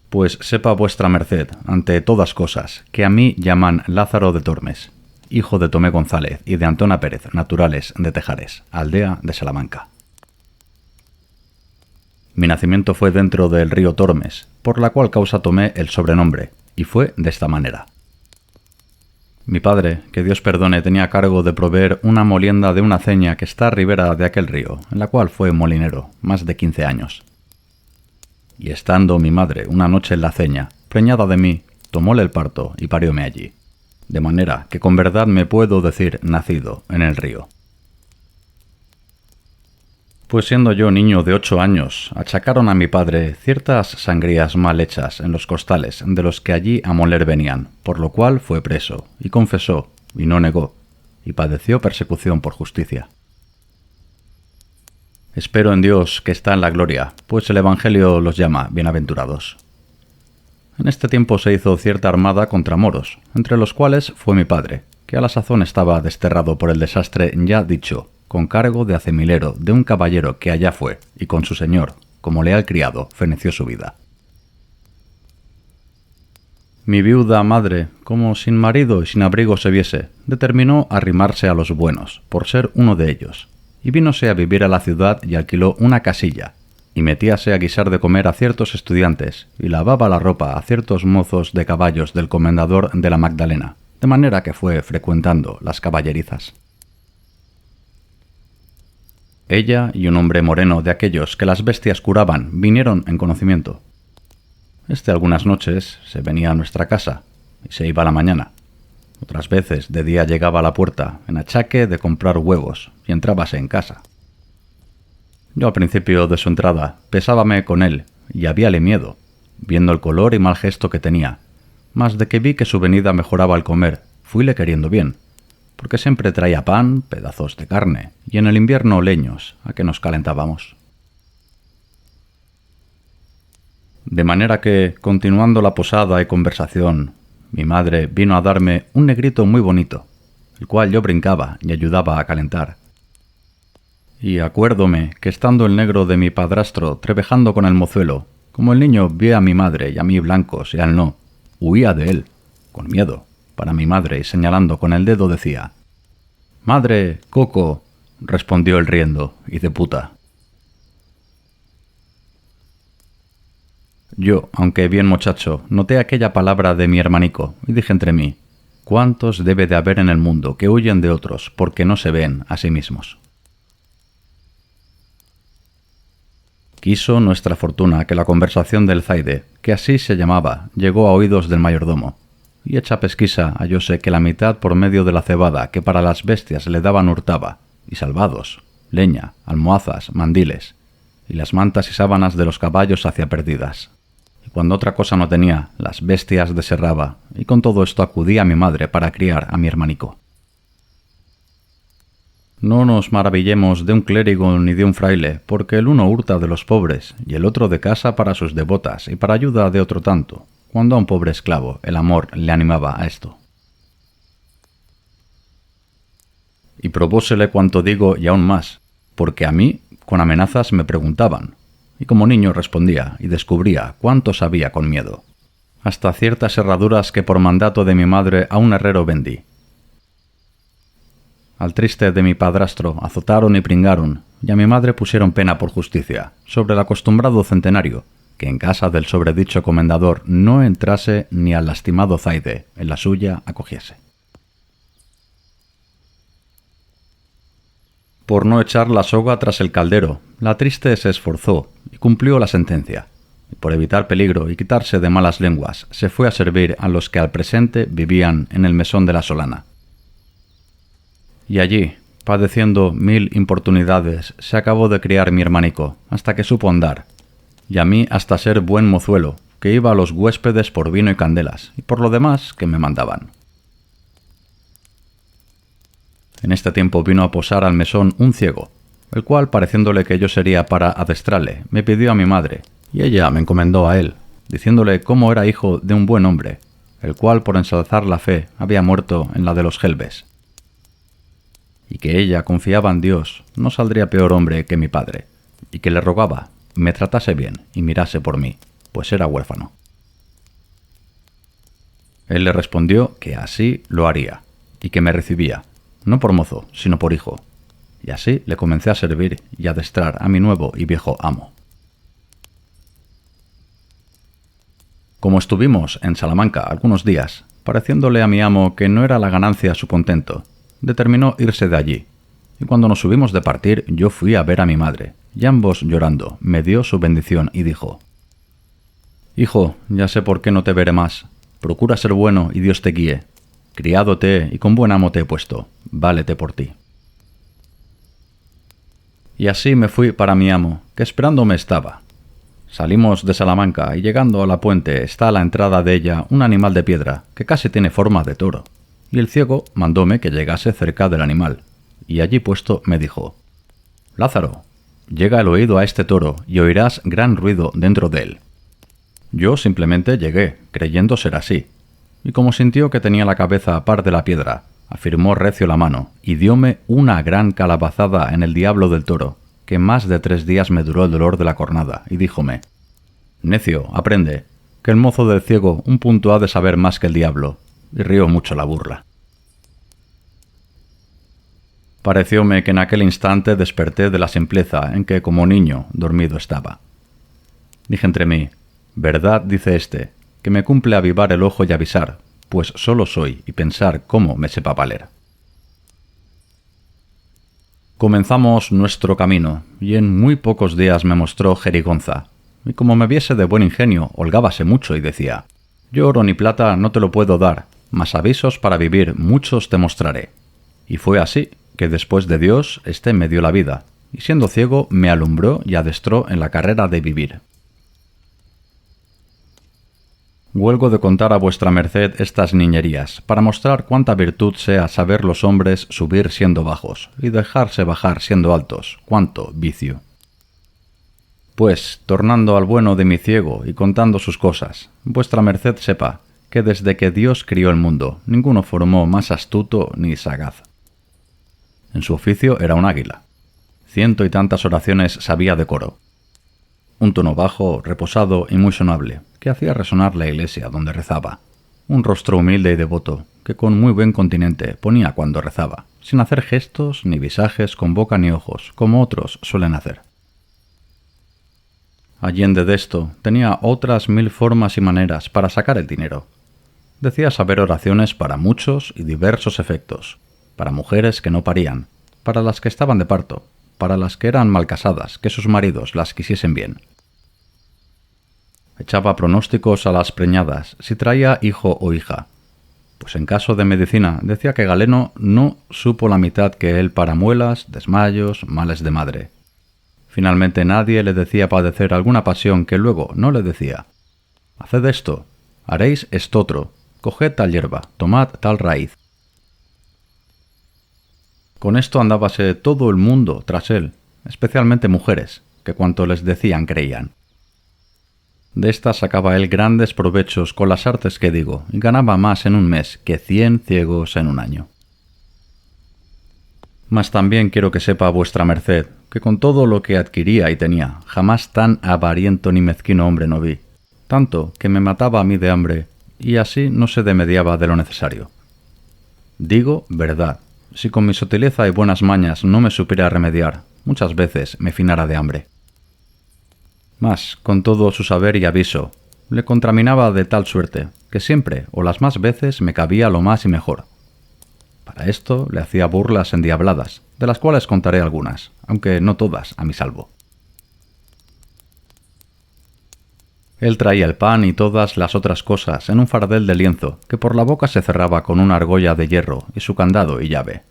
Pues sepa vuestra merced, ante todas cosas, que a mí llaman Lázaro de Tormes, hijo de Tomé González y de Antona Pérez, naturales de Tejares, aldea de Salamanca. Mi nacimiento fue dentro del río Tormes, por la cual causa tomé el sobrenombre, y fue de esta manera. Mi padre, que Dios perdone, tenía cargo de proveer una molienda de una aceña que está a ribera de aquel río, en la cual fue molinero, más de 15 años. Y estando mi madre una noche en la aceña, preñada de mí, tomóle el parto y parióme allí, de manera que con verdad me puedo decir nacido en el río. Pues siendo yo niño de 8 años, achacaron a mi padre ciertas sangrías mal hechas en los costales de los que allí a moler venían, por lo cual fue preso, y confesó, y no negó, y padeció persecución por justicia. Espero en Dios que está en la gloria, pues el Evangelio los llama bienaventurados. En este tiempo se hizo cierta armada contra moros, entre los cuales fue mi padre, que a la sazón estaba desterrado por el desastre ya dicho, con cargo de acemilero de un caballero que allá fue, y con su señor, como leal criado, feneció su vida. Mi viuda madre, como sin marido y sin abrigo se viese, determinó arrimarse a los buenos, por ser uno de ellos, y vínose a vivir a la ciudad y alquiló una casilla, y metíase a guisar de comer a ciertos estudiantes, y lavaba la ropa a ciertos mozos de caballos del comendador de la Magdalena, de manera que fue frecuentando las caballerizas. Ella y un hombre moreno de aquellos que las bestias curaban vinieron en conocimiento. Algunas noches se venía a nuestra casa y se iba a la mañana. Otras veces de día llegaba a la puerta en achaque de comprar huevos y entrábase en casa. Yo al principio de su entrada pesábame con él y habíale miedo, viendo el color y mal gesto que tenía, mas de que vi que su venida mejoraba al comer, fuile queriendo bien, porque siempre traía pan, pedazos de carne, y en el invierno leños, a que nos calentábamos. De manera que, continuando la posada y conversación, mi madre vino a darme un negrito muy bonito, el cual yo brincaba y ayudaba a calentar. Y acuérdome que estando el negro de mi padrastro trevejando con el mozuelo, como el niño vio a mi madre y a mí blancos y al no, huía de él, con miedo, para mi madre, y señalando con el dedo decía: «Madre, Coco», respondió él riendo, «y de puta». Yo, aunque bien muchacho, noté aquella palabra de mi hermanico, y dije entre mí: «¿Cuántos debe de haber en el mundo que huyen de otros porque no se ven a sí mismos?». Quiso nuestra fortuna que la conversación del zaide, que así se llamaba, llegó a oídos del mayordomo, y hecha pesquisa hallóse que la mitad por medio de la cebada que para las bestias le daban hurtaba, y salvados, leña, almohazas, mandiles, y las mantas y sábanas de los caballos hacía perdidas. Y cuando otra cosa no tenía, las bestias deserraba, y con todo esto acudía a mi madre para criar a mi hermanico. No nos maravillemos de un clérigo ni de un fraile, porque el uno hurta de los pobres, y el otro de casa para sus devotas y para ayuda de otro tanto, cuando a un pobre esclavo el amor le animaba a esto. Y probósele cuanto digo y aún más, porque a mí con amenazas me preguntaban, y como niño respondía y descubría cuánto sabía con miedo, hasta ciertas herraduras que por mandato de mi madre a un herrero vendí. Al triste de mi padrastro azotaron y pringaron, y a mi madre pusieron pena por justicia, sobre el acostumbrado centenario, que en casa del sobredicho comendador no entrase ni al lastimado zaide en la suya acogiese. Por no echar la soga tras el caldero, la triste se esforzó y cumplió la sentencia, y por evitar peligro y quitarse de malas lenguas, se fue a servir a los que al presente vivían en el mesón de la Solana. Y allí, padeciendo 1000 importunidades, se acabó de criar mi hermanico, hasta que supo andar, y a mí hasta ser buen mozuelo, que iba a los huéspedes por vino y candelas, y por lo demás que me mandaban. En este tiempo vino a posar al mesón un ciego, el cual, pareciéndole que yo sería para adestrarle, me pidió a mi madre, y ella me encomendó a él, diciéndole cómo era hijo de un buen hombre, el cual por ensalzar la fe había muerto en la de los Gelbes, y que ella confiaba en Dios, no saldría peor hombre que mi padre, y que le rogaba me tratase bien y mirase por mí, pues era huérfano. Él le respondió que así lo haría, y que me recibía, no por mozo, sino por hijo. Y así le comencé a servir y a adestrar a mi nuevo y viejo amo. Como estuvimos en Salamanca algunos días, pareciéndole a mi amo que no era la ganancia su contento, determinó irse de allí, y cuando nos subimos de partir yo fui a ver a mi madre, y ambos llorando me dio su bendición y dijo: «Hijo, ya sé por qué no te veré más. Procura ser bueno y Dios te guíe. Criado te he y con buen amo te he puesto. Válete por ti». Y así me fui para mi amo, que esperándome estaba. Salimos de Salamanca y llegando a la puente está a la entrada de ella un animal de piedra que casi tiene forma de toro. Y el ciego mandóme que llegase cerca del animal, y allí puesto me dijo: «Lázaro, llega el oído a este toro y oirás gran ruido dentro de él». Yo simplemente llegué, creyendo ser así, y como sintió que tenía la cabeza a par de la piedra, afirmó recio la mano y dióme una gran calabazada en el diablo del toro, que más de 3 días me duró el dolor de la cornada, y díjome: «Necio, aprende, que el mozo del ciego un punto ha de saber más que el diablo», y rió mucho la burla. Parecióme que en aquel instante desperté de la simpleza en que como niño dormido estaba. Dije entre mí: «Verdad dice éste, que me cumple avivar el ojo y avisar, pues solo soy y pensar cómo me sepa valer». Comenzamos nuestro camino, y en muy pocos días me mostró jerigonza, y como me viese de buen ingenio, holgábase mucho y decía: «Yo oro ni plata no te lo puedo dar, mas avisos para vivir muchos te mostraré». Y fue así, que después de Dios éste me dio la vida, y siendo ciego me alumbró y adestró en la carrera de vivir. Huelgo de contar a vuestra merced estas niñerías, para mostrar cuánta virtud sea saber los hombres subir siendo bajos, y dejarse bajar siendo altos, cuánto vicio. Pues, tornando al bueno de mi ciego y contando sus cosas, vuestra merced sepa que desde que Dios crió el mundo, ninguno formó más astuto ni sagaz. En su oficio era un águila. 100 y tantas oraciones sabía de coro. Un tono bajo, reposado y muy sonable, que hacía resonar la iglesia donde rezaba. Un rostro humilde y devoto, que con muy buen continente ponía cuando rezaba, sin hacer gestos ni visajes con boca ni ojos, como otros suelen hacer. Allende de esto, tenía otras 1000 formas y maneras para sacar el dinero. Decía saber oraciones para muchos y diversos efectos, para mujeres que no parían, para las que estaban de parto, para las que eran mal casadas, que sus maridos las quisiesen bien. Echaba pronósticos a las preñadas si traía hijo o hija, pues en caso de medicina decía que Galeno no supo la mitad que él para muelas, desmayos, males de madre. Finalmente nadie le decía padecer alguna pasión que luego no le decía: «Haced esto, haréis estotro, coged tal hierba, tomad tal raíz». Con esto andábase todo el mundo tras él, especialmente mujeres, que cuanto les decían creían. De estas sacaba él grandes provechos con las artes que digo, y ganaba más en un mes que 100 ciegos en un año. Mas también quiero que sepa vuestra merced, que con todo lo que adquiría y tenía, jamás tan avariento ni mezquino hombre no vi, tanto que me mataba a mí de hambre, y así no se demediaba de lo necesario. Digo verdad, si con mi sutileza y buenas mañas no me supiera remediar, muchas veces me finara de hambre. Mas, con todo su saber y aviso, le contraminaba de tal suerte, que siempre o las más veces me cabía lo más y mejor. Para esto le hacía burlas endiabladas, de las cuales contaré algunas, aunque no todas a mi salvo. Él traía el pan y todas las otras cosas en un fardel de lienzo, que por la boca se cerraba con una argolla de hierro y su candado y llave.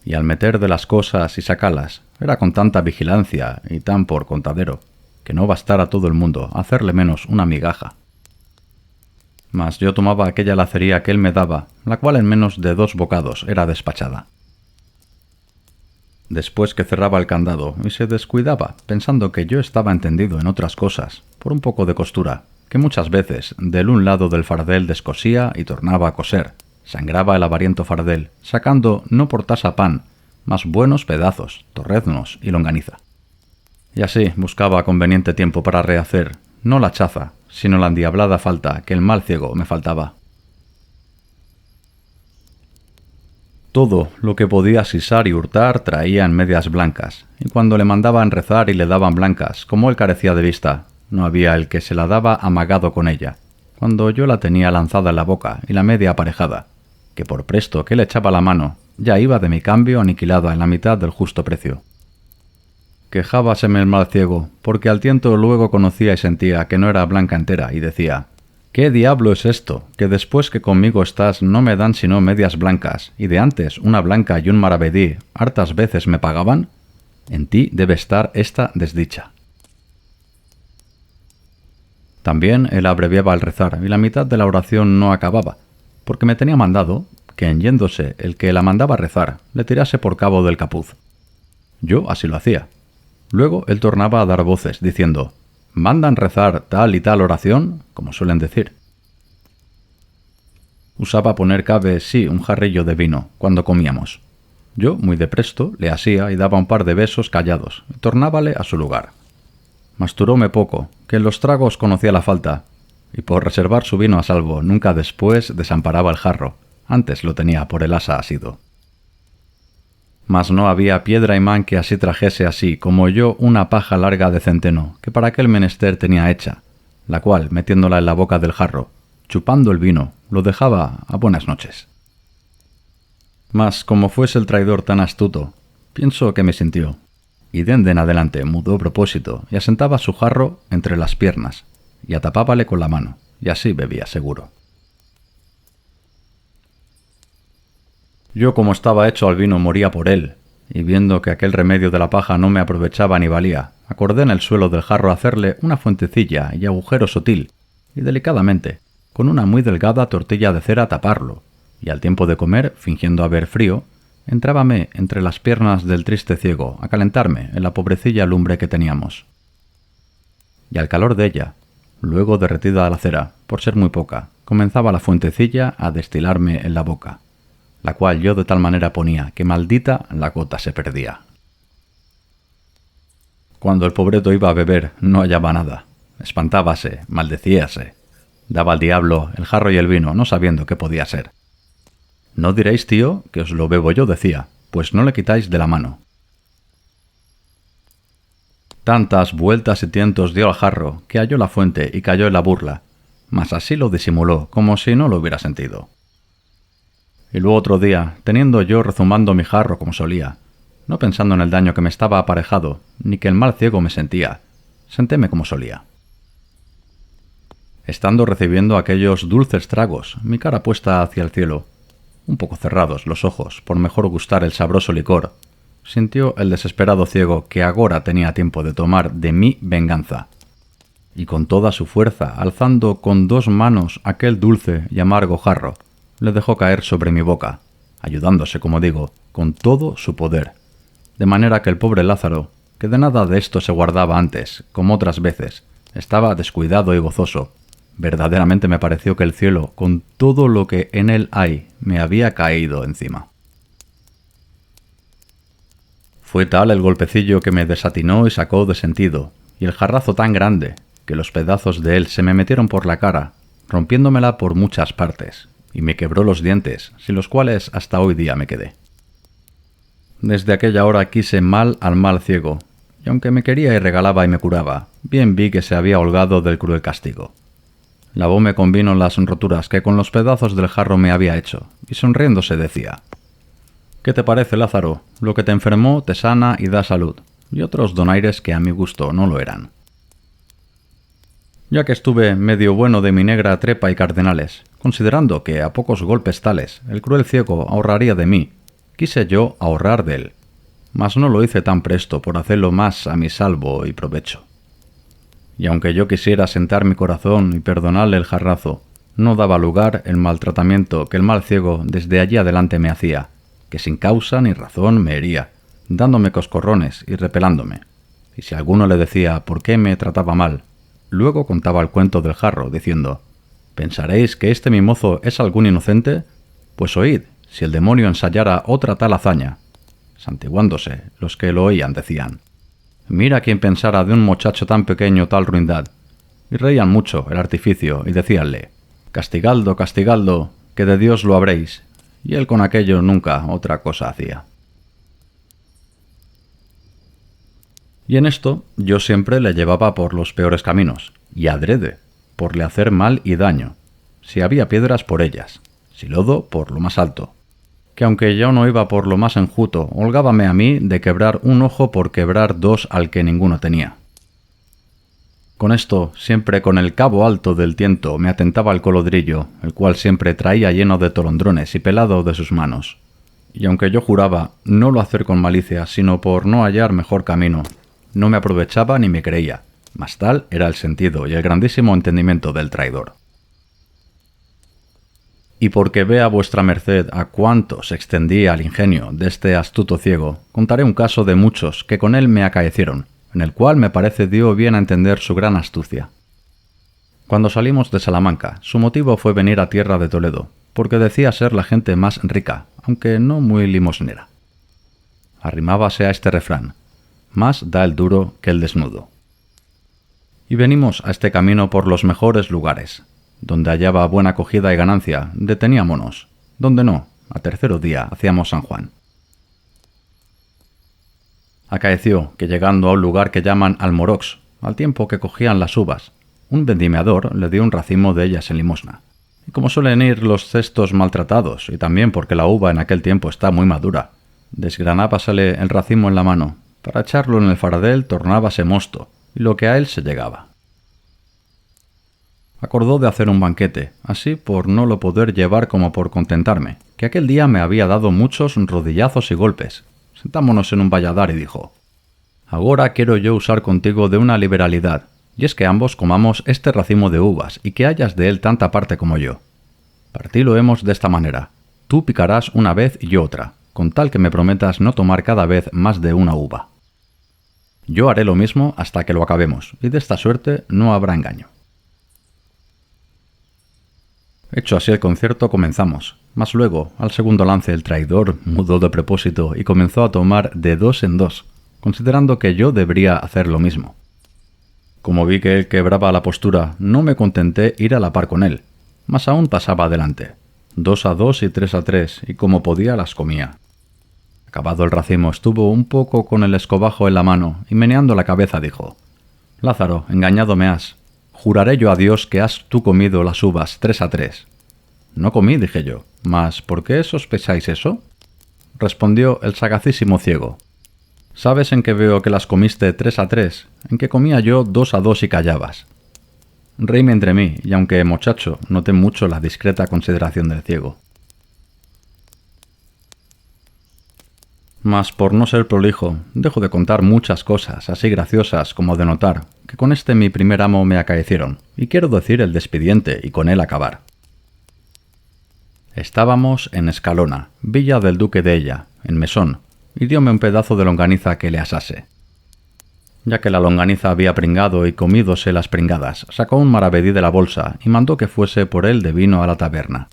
Y al meter de las cosas y sacalas, era con tanta vigilancia y tan por contadero, que no bastara a todo el mundo hacerle menos una migaja. Mas yo tomaba aquella lacería que él me daba, la cual en menos de 2 bocados era despachada. Después que cerraba el candado y se descuidaba, pensando que yo estaba entendido en otras cosas, por un poco de costura, que muchas veces del un lado del fardel descosía y tornaba a coser, sangraba el avariento fardel, sacando no por tasa pan, mas buenos pedazos, torreznos y longaniza. Y así buscaba conveniente tiempo para rehacer, no la chaza, sino la endiablada falta que el mal ciego me faltaba. Todo lo que podía sisar y hurtar traía en medias blancas, y cuando le mandaban rezar y le daban blancas, como él carecía de vista, no había el que se la daba amagado con ella, cuando yo la tenía lanzada en la boca y la media aparejada, que por presto que le echaba la mano, ya iba de mi cambio aniquilada en la mitad del justo precio. Quejábaseme el mal ciego, porque al tiento luego conocía y sentía que no era blanca entera, y decía: «¿Qué diablo es esto, que después que conmigo estás no me dan sino medias blancas, y de antes una blanca y un maravedí hartas veces me pagaban? En ti debe estar esta desdicha». También él abreviaba al rezar, y la mitad de la oración no acababa, porque me tenía mandado que en yéndose el que la mandaba rezar le tirase por cabo del capuz. Yo así lo hacía. Luego él tornaba a dar voces, diciendo: «¿Mandan rezar tal y tal oración?», como suelen decir. Usaba poner cabe sí un jarrillo de vino cuando comíamos. Yo, muy de presto, le asía y daba un par de besos callados, y tornábale a su lugar. Masturóme poco, que en los tragos conocía la falta, y por reservar su vino a salvo nunca después desamparaba el jarro, antes lo tenía por el asa asido. Mas no había piedra imán que así trajese así como yo una paja larga de centeno, que para aquel menester tenía hecha, la cual, metiéndola en la boca del jarro, chupando el vino, lo dejaba a buenas noches. Mas como fuese el traidor tan astuto, pienso que me sintió, y dende en adelante mudó propósito y asentaba su jarro entre las piernas, y atapábale con la mano, y así bebía seguro. Yo, como estaba hecho al vino, moría por él, y viendo que aquel remedio de la paja no me aprovechaba ni valía, acordé en el suelo del jarro hacerle una fuentecilla y agujero sutil, y delicadamente, con una muy delgada tortilla de cera taparlo, y al tiempo de comer, fingiendo haber frío, entrábame entre las piernas del triste ciego a calentarme en la pobrecilla lumbre que teníamos. Y al calor de ella, luego derretida la cera, por ser muy poca, comenzaba la fuentecilla a destilarme en la boca, la cual yo de tal manera ponía que maldita la gota se perdía. Cuando el pobreto iba a beber no hallaba nada, espantábase, maldecíase, daba al diablo el jarro y el vino, no sabiendo qué podía ser. «No diréis, tío, que os lo bebo yo», decía, «pues no le quitáis de la mano». Tantas vueltas y tientos dio al jarro que halló la fuente y cayó en la burla, mas así lo disimuló como si no lo hubiera sentido. Y luego otro día, teniendo yo rezumando mi jarro como solía, no pensando en el daño que me estaba aparejado, ni que el mal ciego me sentía, sentéme como solía. Estando recibiendo aquellos dulces tragos, mi cara puesta hacia el cielo, un poco cerrados los ojos por mejor gustar el sabroso licor, sintió el desesperado ciego que agora tenía tiempo de tomar de mí venganza, y con toda su fuerza, alzando con dos manos aquel dulce y amargo jarro, le dejó caer sobre mi boca, ayudándose, como digo, con todo su poder, de manera que el pobre Lázaro, que de nada de esto se guardaba antes, como otras veces, estaba descuidado y gozoso. Verdaderamente me pareció que el cielo, con todo lo que en él hay, me había caído encima. Fue tal el golpecillo que me desatinó y sacó de sentido, y el jarrazo tan grande, que los pedazos de él se me metieron por la cara, rompiéndomela por muchas partes, y me quebró los dientes, sin los cuales hasta hoy día me quedé. Desde aquella hora quise mal al mal ciego, y aunque me quería y regalaba y me curaba, bien vi que se había holgado del cruel castigo. Lavóme con vino las roturas que con los pedazos del jarro me había hecho, y sonriéndose decía: «¿Qué te parece, Lázaro? Lo que te enfermó te sana y da salud, y otros donaires que a mi gusto no lo eran. Ya que estuve medio bueno de mi negra trepa y cardenales, considerando que a pocos golpes tales el cruel ciego ahorraría de mí, quise yo ahorrar de él, mas no lo hice tan presto por hacerlo más a mi salvo y provecho. Y aunque yo quisiera sentar mi corazón y perdonarle el jarrazo, no daba lugar el maltratamiento que el mal ciego desde allí adelante me hacía, que sin causa ni razón me hería, dándome coscorrones y repelándome. Y si alguno le decía por qué me trataba mal, luego contaba el cuento del jarro, diciendo: «¿Pensaréis que este mi mozo es algún inocente? Pues oíd, si el demonio ensayara otra tal hazaña». Santiguándose, los que lo oían decían: «Mira quién pensara de un muchacho tan pequeño tal ruindad». Y reían mucho el artificio y decíanle: «Castigaldo, castigaldo, que de Dios lo habréis». y él con aquello nunca otra cosa hacía. Y en esto yo siempre le llevaba por los peores caminos, y adrede, por le hacer mal y daño, si había piedras por ellas, si lodo por lo más alto, que aunque yo no iba por lo más enjuto, holgábame a mí de quebrar un ojo por quebrar dos al que ninguno tenía. Con esto, siempre con el cabo alto del tiento me atentaba el colodrillo, el cual siempre traía lleno de tolondrones y pelado de sus manos. Y aunque yo juraba no lo hacer con malicia, sino por no hallar mejor camino, no me aprovechaba ni me creía, mas tal era el sentido y el grandísimo entendimiento del traidor. Y porque vea vuestra merced a cuánto se extendía el ingenio de este astuto ciego, contaré un caso de muchos que con él me acaecieron, en el cual me parece dio bien a entender su gran astucia. Cuando salimos de Salamanca, su motivo fue venir a tierra de Toledo, porque decía ser la gente más rica, aunque no muy limosnera. Arrimábase a este refrán: más da el duro que el desnudo. Y venimos a este camino por los mejores lugares. Donde hallaba buena acogida y ganancia, deteníamonos. Donde no, a tercero día hacíamos San Juan. Acaeció que llegando a un lugar que llaman Almorox, al tiempo que cogían las uvas, un vendimiador le dio un racimo de ellas en limosna. Y como suelen ir los cestos maltratados, y también porque la uva en aquel tiempo está muy madura, desgranábasele el racimo en la mano, para echarlo en el faradel tornábase mosto, y lo que a él se llegaba. Acordó de hacer un banquete, así por no lo poder llevar como por contentarme, que aquel día me había dado muchos rodillazos y golpes. Sentámonos en un valladar y dijo: «Agora quiero yo usar contigo de una liberalidad, y es que ambos comamos este racimo de uvas y que hayas de él tanta parte como yo. Partílo hemos de esta manera: tú picarás una vez y yo otra, con tal que me prometas no tomar cada vez más de una uva. Yo haré lo mismo hasta que lo acabemos, y de esta suerte no habrá engaño». Hecho así el concierto, comenzamos, mas luego, al segundo lance, el traidor mudó de propósito y comenzó a tomar de dos en dos, considerando que yo debería hacer lo mismo. Como vi que él quebraba la postura, no me contenté ir a la par con él, mas aún pasaba adelante, 2 a 2 y 3 a 3, y como podía las comía. Acabado el racimo, estuvo un poco con el escobajo en la mano, y meneando la cabeza dijo: «Lázaro, engañado me has. Juraré yo a Dios que has tú comido las uvas 3 a 3. «No comí», dije yo. «¿Mas por qué sospecháis eso?». Respondió el sagacísimo ciego: «¿Sabes en qué veo que las comiste 3 a 3? En que comía yo 2 a 2 y callabas». Reíme entre mí, y aunque muchacho, noté mucho la discreta consideración del ciego. Mas por no ser prolijo, dejo de contar muchas cosas así graciosas como de notar, que con este mi primer amo me acaecieron, y quiero decir el despidiente y con él acabar. Estábamos en Escalona, villa del duque de ella, en Mesón, y dióme un pedazo de longaniza que le asase. Ya que la longaniza había pringado y comídose las pringadas, sacó un maravedí de la bolsa y mandó que fuese por él de vino a la taberna.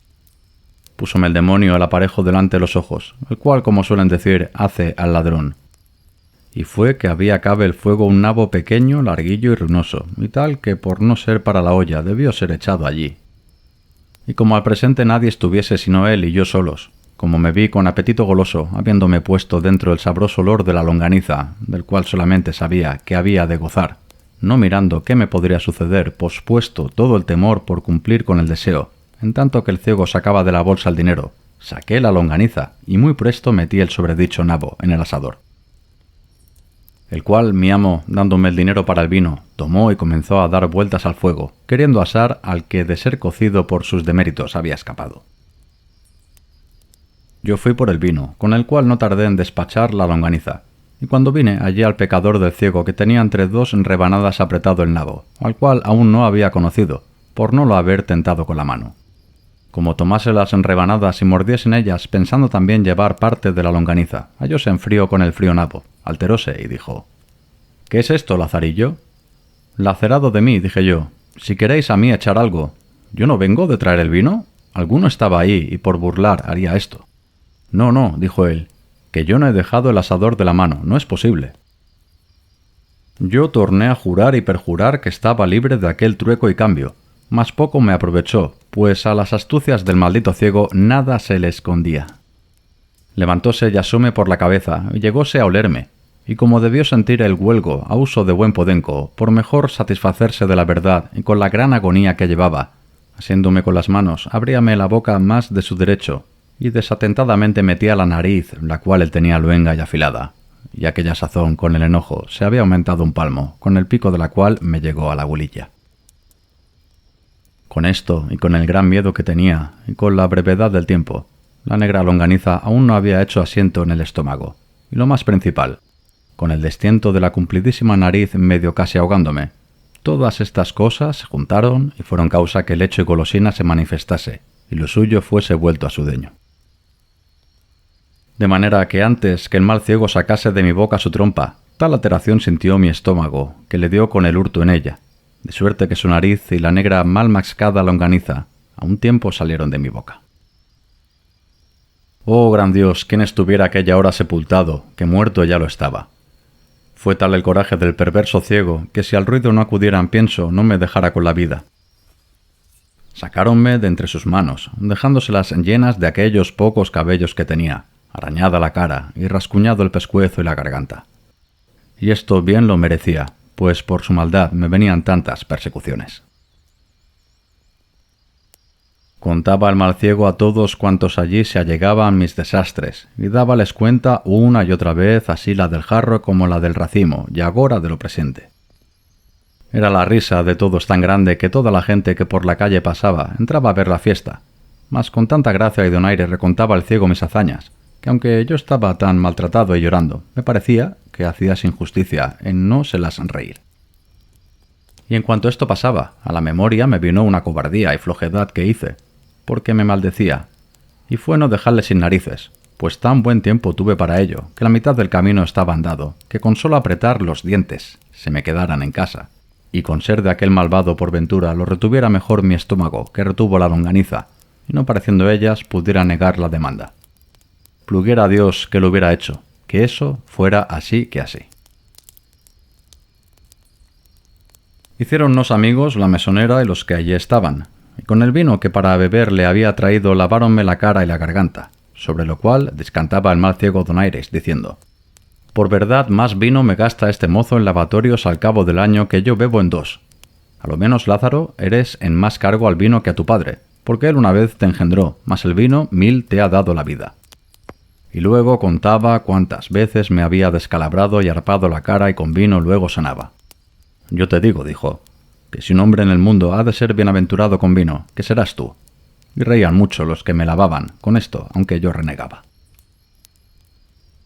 Púsome el demonio el aparejo delante de los ojos, el cual, como suelen decir, hace al ladrón. Y fue que había cabe el fuego un nabo pequeño, larguillo y ruinoso, y tal que por no ser para la olla debió ser echado allí. Y como al presente nadie estuviese sino él y yo solos, como me vi con apetito goloso, habiéndome puesto dentro el sabroso olor de la longaniza, del cual solamente sabía que había de gozar, no mirando qué me podría suceder, pospuesto todo el temor por cumplir con el deseo, en tanto que el ciego sacaba de la bolsa el dinero, saqué la longaniza y muy presto metí el sobredicho nabo en el asador. El cual mi amo, dándome el dinero para el vino, tomó y comenzó a dar vueltas al fuego, queriendo asar al que de ser cocido por sus deméritos había escapado. Yo fui por el vino, con el cual no tardé en despachar la longaniza, y cuando vine hallé al pecador del ciego que tenía entre 2 rebanadas apretado el nabo, al cual aún no había conocido, por no lo haber tentado con la mano. Como tomase las rebanadas y mordiese en ellas, pensando también llevar parte de la longaniza, hallóse en frío con el frío nabo, alteróse y dijo: «¿Qué es esto, Lazarillo?». «Lacerado de mí», dije yo, «si queréis a mí echar algo. ¿Yo no vengo de traer el vino? Alguno estaba ahí y por burlar haría esto». «No, no», dijo él, «que yo no he dejado el asador de la mano, no es posible». Yo torné a jurar y perjurar que estaba libre de aquel trueco y cambio, mas poco me aprovechó, pues a las astucias del maldito ciego nada se le escondía. Levantóse y asóme por la cabeza y llegóse a olerme, y como debió sentir el huelgo a uso de buen podenco, por mejor satisfacerse de la verdad y con la gran agonía que llevaba, asiéndome con las manos, abríame la boca más de su derecho, y desatentadamente metía la nariz, la cual él tenía luenga y afilada, y aquella sazón con el enojo se había aumentado un palmo, con el pico de la cual me llegó a la gulilla. Con esto, y con el gran miedo que tenía, y con la brevedad del tiempo, la negra longaniza aún no había hecho asiento en el estómago, y lo más principal, con el destiento de la cumplidísima nariz medio casi ahogándome, todas estas cosas se juntaron y fueron causa que el hecho y golosina se manifestase, y lo suyo fuese vuelto a su dueño. De manera que antes que el mal ciego sacase de mi boca su trompa, tal alteración sintió mi estómago, que le dio con el hurto en ella, de suerte que su nariz y la negra mal mascada longaniza a un tiempo salieron de mi boca. Oh gran Dios, quién estuviera aquella hora sepultado, que muerto ya lo estaba. Fue tal el coraje del perverso ciego, que si al ruido no acudieran pienso no me dejara con la vida. Sacáronme de entre sus manos, dejándoselas llenas de aquellos pocos cabellos que tenía, arañada la cara y rascuñado el pescuezo y la garganta. Y esto bien lo merecía, pues por su maldad me venían tantas persecuciones. Contaba el mal ciego a todos cuantos allí se allegaban mis desastres, y dábales cuenta una y otra vez así la del jarro como la del racimo, y agora de lo presente. Era la risa de todos tan grande que toda la gente que por la calle pasaba entraba a ver la fiesta, mas con tanta gracia y donaire recontaba el ciego mis hazañas, que aunque yo estaba tan maltratado y llorando, me parecía que hacías injusticia en no se las reír. Y en cuanto esto pasaba, a la memoria me vino una cobardía y flojedad que hice, porque me maldecía, y fue no dejarle sin narices, pues tan buen tiempo tuve para ello, que la mitad del camino estaba andado, que con solo apretar los dientes se me quedaran en casa, y con ser de aquel malvado por ventura lo retuviera mejor mi estómago que retuvo la longaniza, y no pareciendo ellas pudiera negar la demanda. Pluguiera a Dios que lo hubiera hecho, que eso fuera así que así. Hicieronnos amigos la mesonera y los que allí estaban, y con el vino que para beber le había traído laváronme la cara y la garganta, sobre lo cual descantaba el mal ciego donaires, diciendo: «Por verdad más vino me gasta este mozo en lavatorios al cabo del año que yo bebo en 2. A lo menos, Lázaro, eres en más cargo al vino que a tu padre, porque él una vez te engendró, mas el vino 1000 te ha dado la vida». Y luego contaba cuántas veces me había descalabrado y arpado la cara y con vino luego sanaba. «Yo te digo», dijo, «que si un hombre en el mundo ha de ser bienaventurado con vino, ¿qué serás tú?». Y reían mucho los que me lavaban con esto, aunque yo renegaba.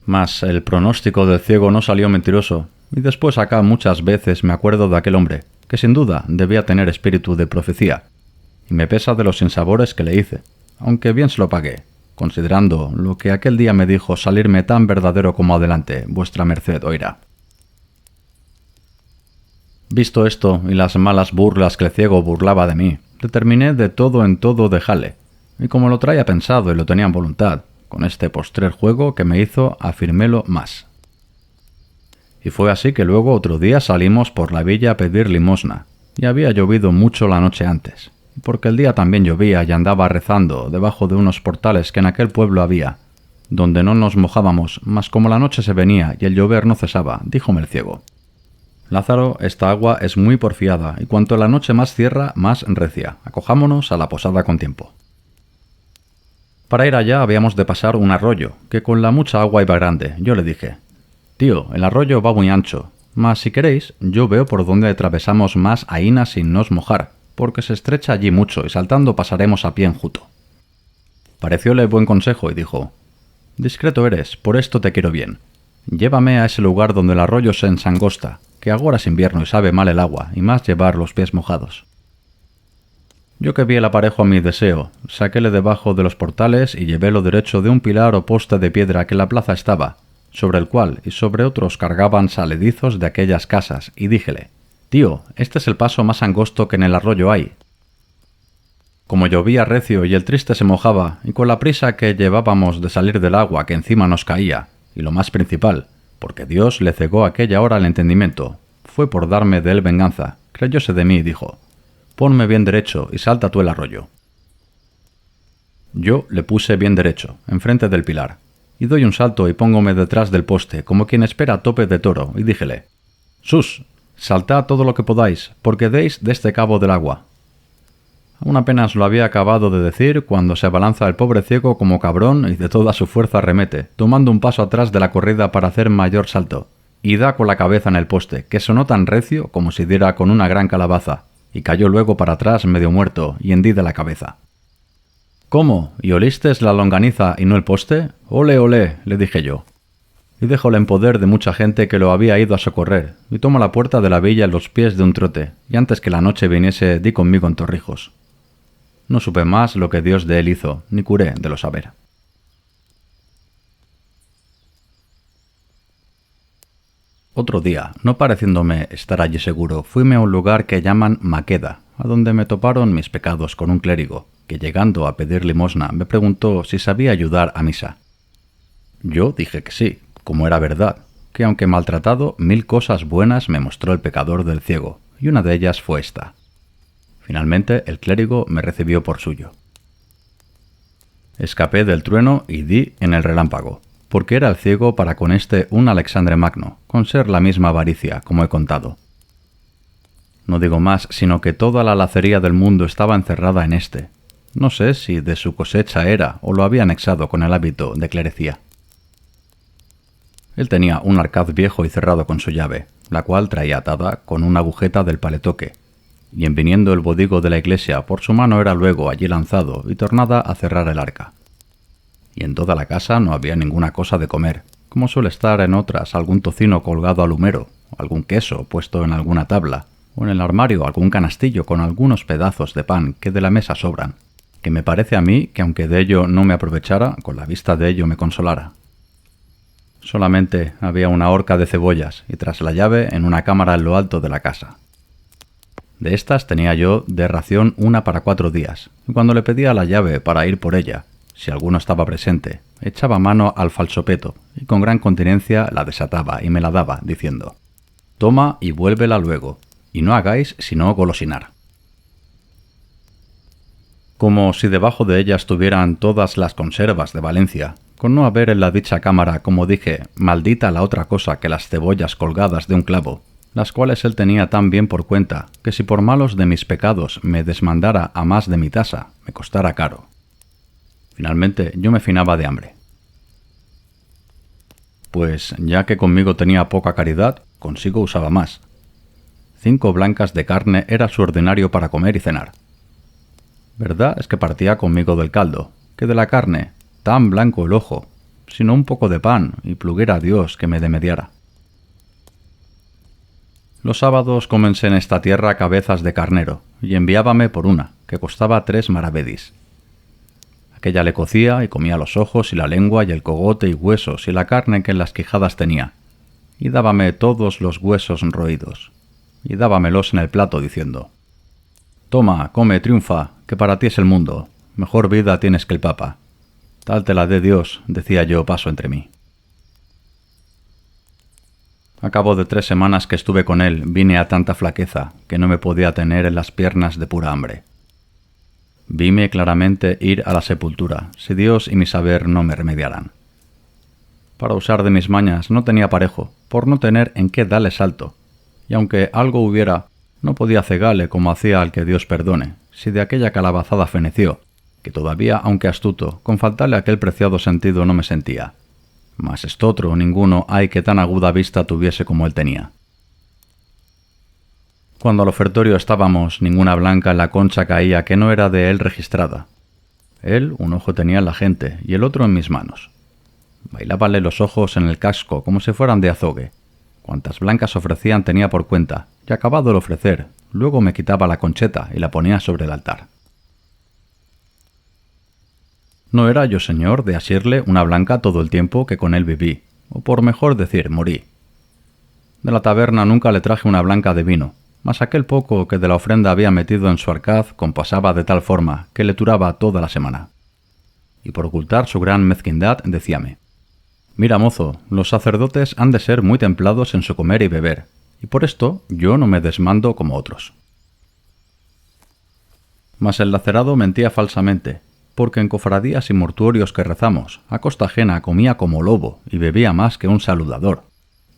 Mas el pronóstico del ciego no salió mentiroso, y después acá muchas veces me acuerdo de aquel hombre, que sin duda debía tener espíritu de profecía, y me pesa de los sinsabores que le hice, aunque bien se lo pagué, considerando lo que aquel día me dijo salirme tan verdadero como adelante vuestra merced oirá. Visto esto y las malas burlas que el ciego burlaba de mí, determiné de todo en todo dejarle, y como lo traía pensado y lo tenía en voluntad, con este postrer juego que me hizo afirmélo más. Y fue así que luego otro día salimos por la villa a pedir limosna, y había llovido mucho la noche antes, porque el día también llovía y andaba rezando debajo de unos portales que en aquel pueblo había, donde no nos mojábamos, mas como la noche se venía y el llover no cesaba, díjome el ciego: «Lázaro, esta agua es muy porfiada, y cuanto la noche más cierra, más recia. Acojámonos a la posada con tiempo». Para ir allá habíamos de pasar un arroyo, que con la mucha agua iba grande. Yo le dije: «Tío, el arroyo va muy ancho, mas si queréis, yo veo por dónde atravesamos más aína sin nos mojar, porque se estrecha allí mucho y saltando pasaremos a pie enjuto». Parecióle buen consejo y dijo: «Discreto eres, por esto te quiero bien. Llévame a ese lugar donde el arroyo se ensangosta, que agora es invierno y sabe mal el agua, y más llevar los pies mojados». Yo que vi el aparejo a mi deseo, saquéle debajo de los portales y llevélo derecho de un pilar o poste de piedra que en la plaza estaba, sobre el cual y sobre otros cargaban saledizos de aquellas casas, y díjele: «Tío, este es el paso más angosto que en el arroyo hay». Como llovía recio y el triste se mojaba, y con la prisa que llevábamos de salir del agua que encima nos caía, y lo más principal, porque Dios le cegó aquella hora el entendimiento, fue por darme de él venganza, creyóse de mí y dijo: «Ponme bien derecho y salta tú el arroyo». Yo le puse bien derecho, enfrente del pilar, y doy un salto y póngome detrás del poste, como quien espera tope de toro, y díjele: «Sus, saltad todo lo que podáis, porque deis de este cabo del agua». Aún apenas lo había acabado de decir cuando se abalanza el pobre ciego como cabrón y de toda su fuerza arremete, tomando un paso atrás de la corrida para hacer mayor salto, y da con la cabeza en el poste, que sonó tan recio como si diera con una gran calabaza, y cayó luego para atrás medio muerto y hendí de la cabeza. «¿Cómo? ¿Y olistes la longaniza y no el poste? Ole, ole», le dije yo. Y déjole en poder de mucha gente que lo había ido a socorrer, y tomo la puerta de la villa en los pies de un trote, y antes que la noche viniese di conmigo en Torrijos. No supe más lo que Dios de él hizo, ni curé de lo saber. Otro día, no pareciéndome estar allí seguro, fuime a un lugar que llaman Maqueda, a donde me toparon mis pecados con un clérigo, que llegando a pedir limosna me preguntó si sabía ayudar a misa. Yo dije que sí, como era verdad, que aunque maltratado, 1000 cosas buenas me mostró el pecador del ciego, y una de ellas fue esta. Finalmente el clérigo me recibió por suyo. Escapé del trueno y di en el relámpago, porque era el ciego para con este un Alexandre Magno, con ser la misma avaricia, como he contado. No digo más, sino que toda la lacería del mundo estaba encerrada en este. No sé si de su cosecha era o lo había anexado con el hábito de clerecía. Él tenía un arcaz viejo y cerrado con su llave, la cual traía atada con una agujeta del paletoque, y en viniendo el bodigo de la iglesia por su mano era luego allí lanzado y tornada a cerrar el arca. Y en toda la casa no había ninguna cosa de comer, como suele estar en otras algún tocino colgado al humero, o algún queso puesto en alguna tabla, o en el armario algún canastillo con algunos pedazos de pan que de la mesa sobran, que me parece a mí que aunque de ello no me aprovechara, con la vista de ello me consolara. Solamente había una horca de cebollas y tras la llave en una cámara en lo alto de la casa. De estas tenía yo de ración una para 4 días, y cuando le pedía la llave para ir por ella, si alguno estaba presente, echaba mano al falsopeto, y con gran continencia la desataba y me la daba, diciendo: «Toma y vuélvela luego, y no hagáis sino golosinar». Como si debajo de ella estuvieran todas las conservas de Valencia, con no haber en la dicha cámara, como dije, maldita la otra cosa que las cebollas colgadas de un clavo, las cuales él tenía tan bien por cuenta, que si por malos de mis pecados me desmandara a más de mi tasa, me costara caro. Finalmente yo me finaba de hambre. Pues ya que conmigo tenía poca caridad, consigo usaba más. 5 blancas de carne era su ordinario para comer y cenar. Verdad es que partía conmigo del caldo, que de la carne, tan blanco el ojo, sino un poco de pan y pluguera a Dios que me demediara. Los sábados cómense en esta tierra cabezas de carnero, y enviábame por una, que costaba 3 maravedís. Aquella le cocía y comía los ojos y la lengua y el cogote y huesos y la carne que en las quijadas tenía, y dábame todos los huesos roídos, y dábamelos en el plato diciendo: «Toma, come, triunfa, que para ti es el mundo, mejor vida tienes que el Papa. Tal te la dé Dios», decía yo paso entre mí. A cabo de 3 semanas que estuve con él, vine a tanta flaqueza que no me podía tener en las piernas de pura hambre. Vime claramente ir a la sepultura, si Dios y mi saber no me remediaran. Para usar de mis mañas no tenía parejo, por no tener en qué darle salto, y aunque algo hubiera, no podía cegarle como hacía al que Dios perdone, si de aquella calabazada feneció, que todavía, aunque astuto, con faltarle aquel preciado sentido no me sentía. Mas estotro ninguno hay que tan aguda vista tuviese como él tenía. Cuando al ofertorio estábamos, ninguna blanca en la concha caía que no era de él registrada. Él un ojo tenía en la gente y el otro en mis manos. Bailábanle los ojos en el casco como si fueran de azogue. Cuantas blancas ofrecían tenía por cuenta, y acabado el ofrecer, luego me quitaba la concheta y la ponía sobre el altar. No era yo señor de asirle una blanca todo el tiempo que con él viví, o por mejor decir, morí. De la taberna nunca le traje una blanca de vino, mas aquel poco que de la ofrenda había metido en su arcaz compasaba de tal forma que le duraba toda la semana. Y por ocultar su gran mezquindad decíame: «Mira, mozo, los sacerdotes han de ser muy templados en su comer y beber, y por esto yo no me desmando como otros». Mas el lacerado mentía falsamente, porque en cofradías y mortuorios que rezamos, a costa ajena comía como lobo y bebía más que un saludador.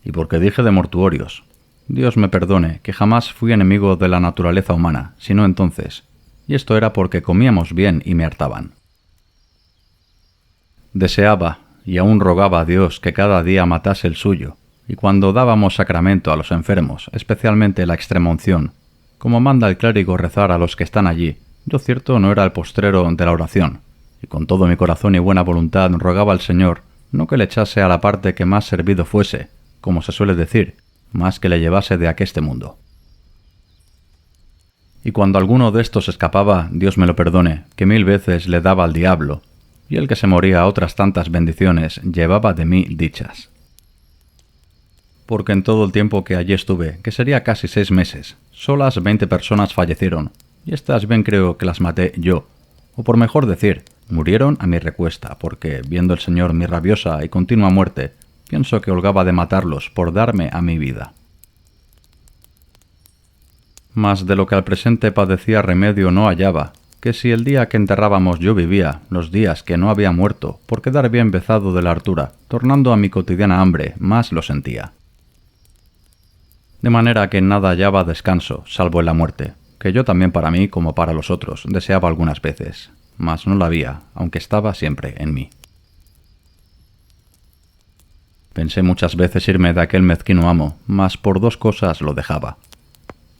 Y porque dije de mortuorios, Dios me perdone, que jamás fui enemigo de la naturaleza humana, sino entonces, y esto era porque comíamos bien y me hartaban. Deseaba, y aún rogaba a Dios que cada día matase el suyo, y cuando dábamos sacramento a los enfermos, especialmente la extremunción, como manda el clérigo rezar a los que están allí, yo cierto no era el postrero de la oración, y con todo mi corazón y buena voluntad rogaba al Señor no que le echase a la parte que más servido fuese, como se suele decir, más que le llevase de aqueste mundo. Y cuando alguno de estos escapaba, Dios me lo perdone, que 1000 veces le daba al diablo, y el que se moría otras tantas bendiciones llevaba de mí dichas. Porque en todo el tiempo que allí estuve, que sería casi 6 meses, solas 20 personas fallecieron, y estas bien creo que las maté yo, o por mejor decir, murieron a mi recuesta, porque, viendo el Señor mi rabiosa y continua muerte, pienso que holgaba de matarlos por darme a mi vida. Mas de lo que al presente padecía remedio no hallaba, que si el día que enterrábamos yo vivía, los días que no había muerto, por quedar bien vezado de la hartura, tornando a mi cotidiana hambre, más lo sentía. De manera que en nada hallaba descanso, salvo en la muerte, que yo también para mí como para los otros deseaba algunas veces, mas no la había, aunque estaba siempre en mí. Pensé muchas veces irme de aquel mezquino amo, mas por 2 cosas lo dejaba.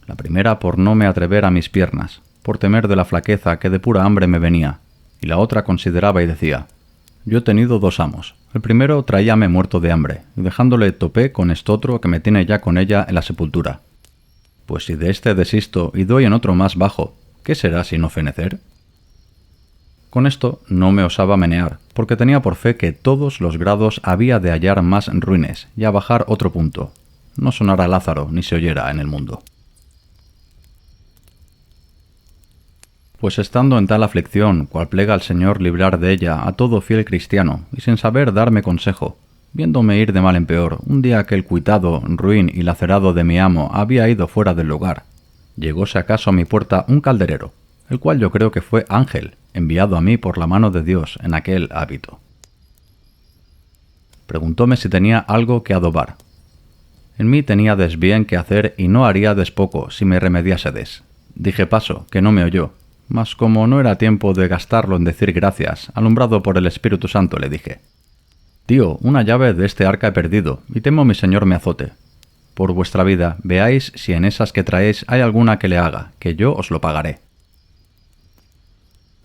La primera por no me atrever a mis piernas, por temer de la flaqueza que de pura hambre me venía, y la otra consideraba y decía, yo he tenido 2 amos. El primero traíame muerto de hambre, y dejándole topé con estotro que me tiene ya con ella en la sepultura. Pues si de este desisto y doy en otro más bajo, ¿qué será sino fenecer? Con esto no me osaba menear, porque tenía por fe que todos los grados había de hallar más ruines y a bajar otro punto. No sonara Lázaro ni se oyera en el mundo. Pues estando en tal aflicción, cual plega al Señor librar de ella a todo fiel cristiano, y sin saber darme consejo, viéndome ir de mal en peor, un día que el cuitado, ruin y lacerado de mi amo había ido fuera del lugar, llegóse acaso a mi puerta un calderero, el cual yo creo que fue ángel, enviado a mí por la mano de Dios en aquel hábito. Preguntóme si tenía algo que adobar. En mí tenía desbien que hacer y no haría despoco si me remediásedes. Dije paso, que no me oyó, mas como no era tiempo de gastarlo en decir gracias, alumbrado por el Espíritu Santo le dije, «Tío, una llave de este arca he perdido, y temo mi señor me azote. Por vuestra vida, veáis si en esas que traéis hay alguna que le haga, que yo os lo pagaré».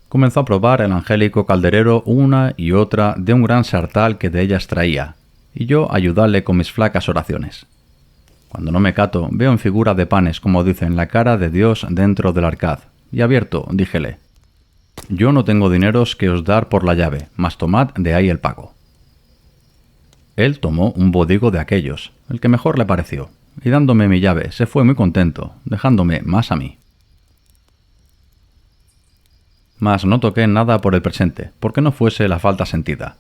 Comenzó a probar el angélico calderero una y otra de un gran sartal que de ellas traía, y yo ayudarle con mis flacas oraciones. Cuando no me cato, veo en figura de panes, como dicen, la cara de Dios dentro del arcaz, y abierto, díjele, «Yo no tengo dineros que os dar por la llave, mas tomad de ahí el pago». Él tomó un bodigo de aquellos, el que mejor le pareció, y dándome mi llave se fue muy contento, dejándome más a mí. Mas no toqué nada por el presente, porque no fuese la falta sentida,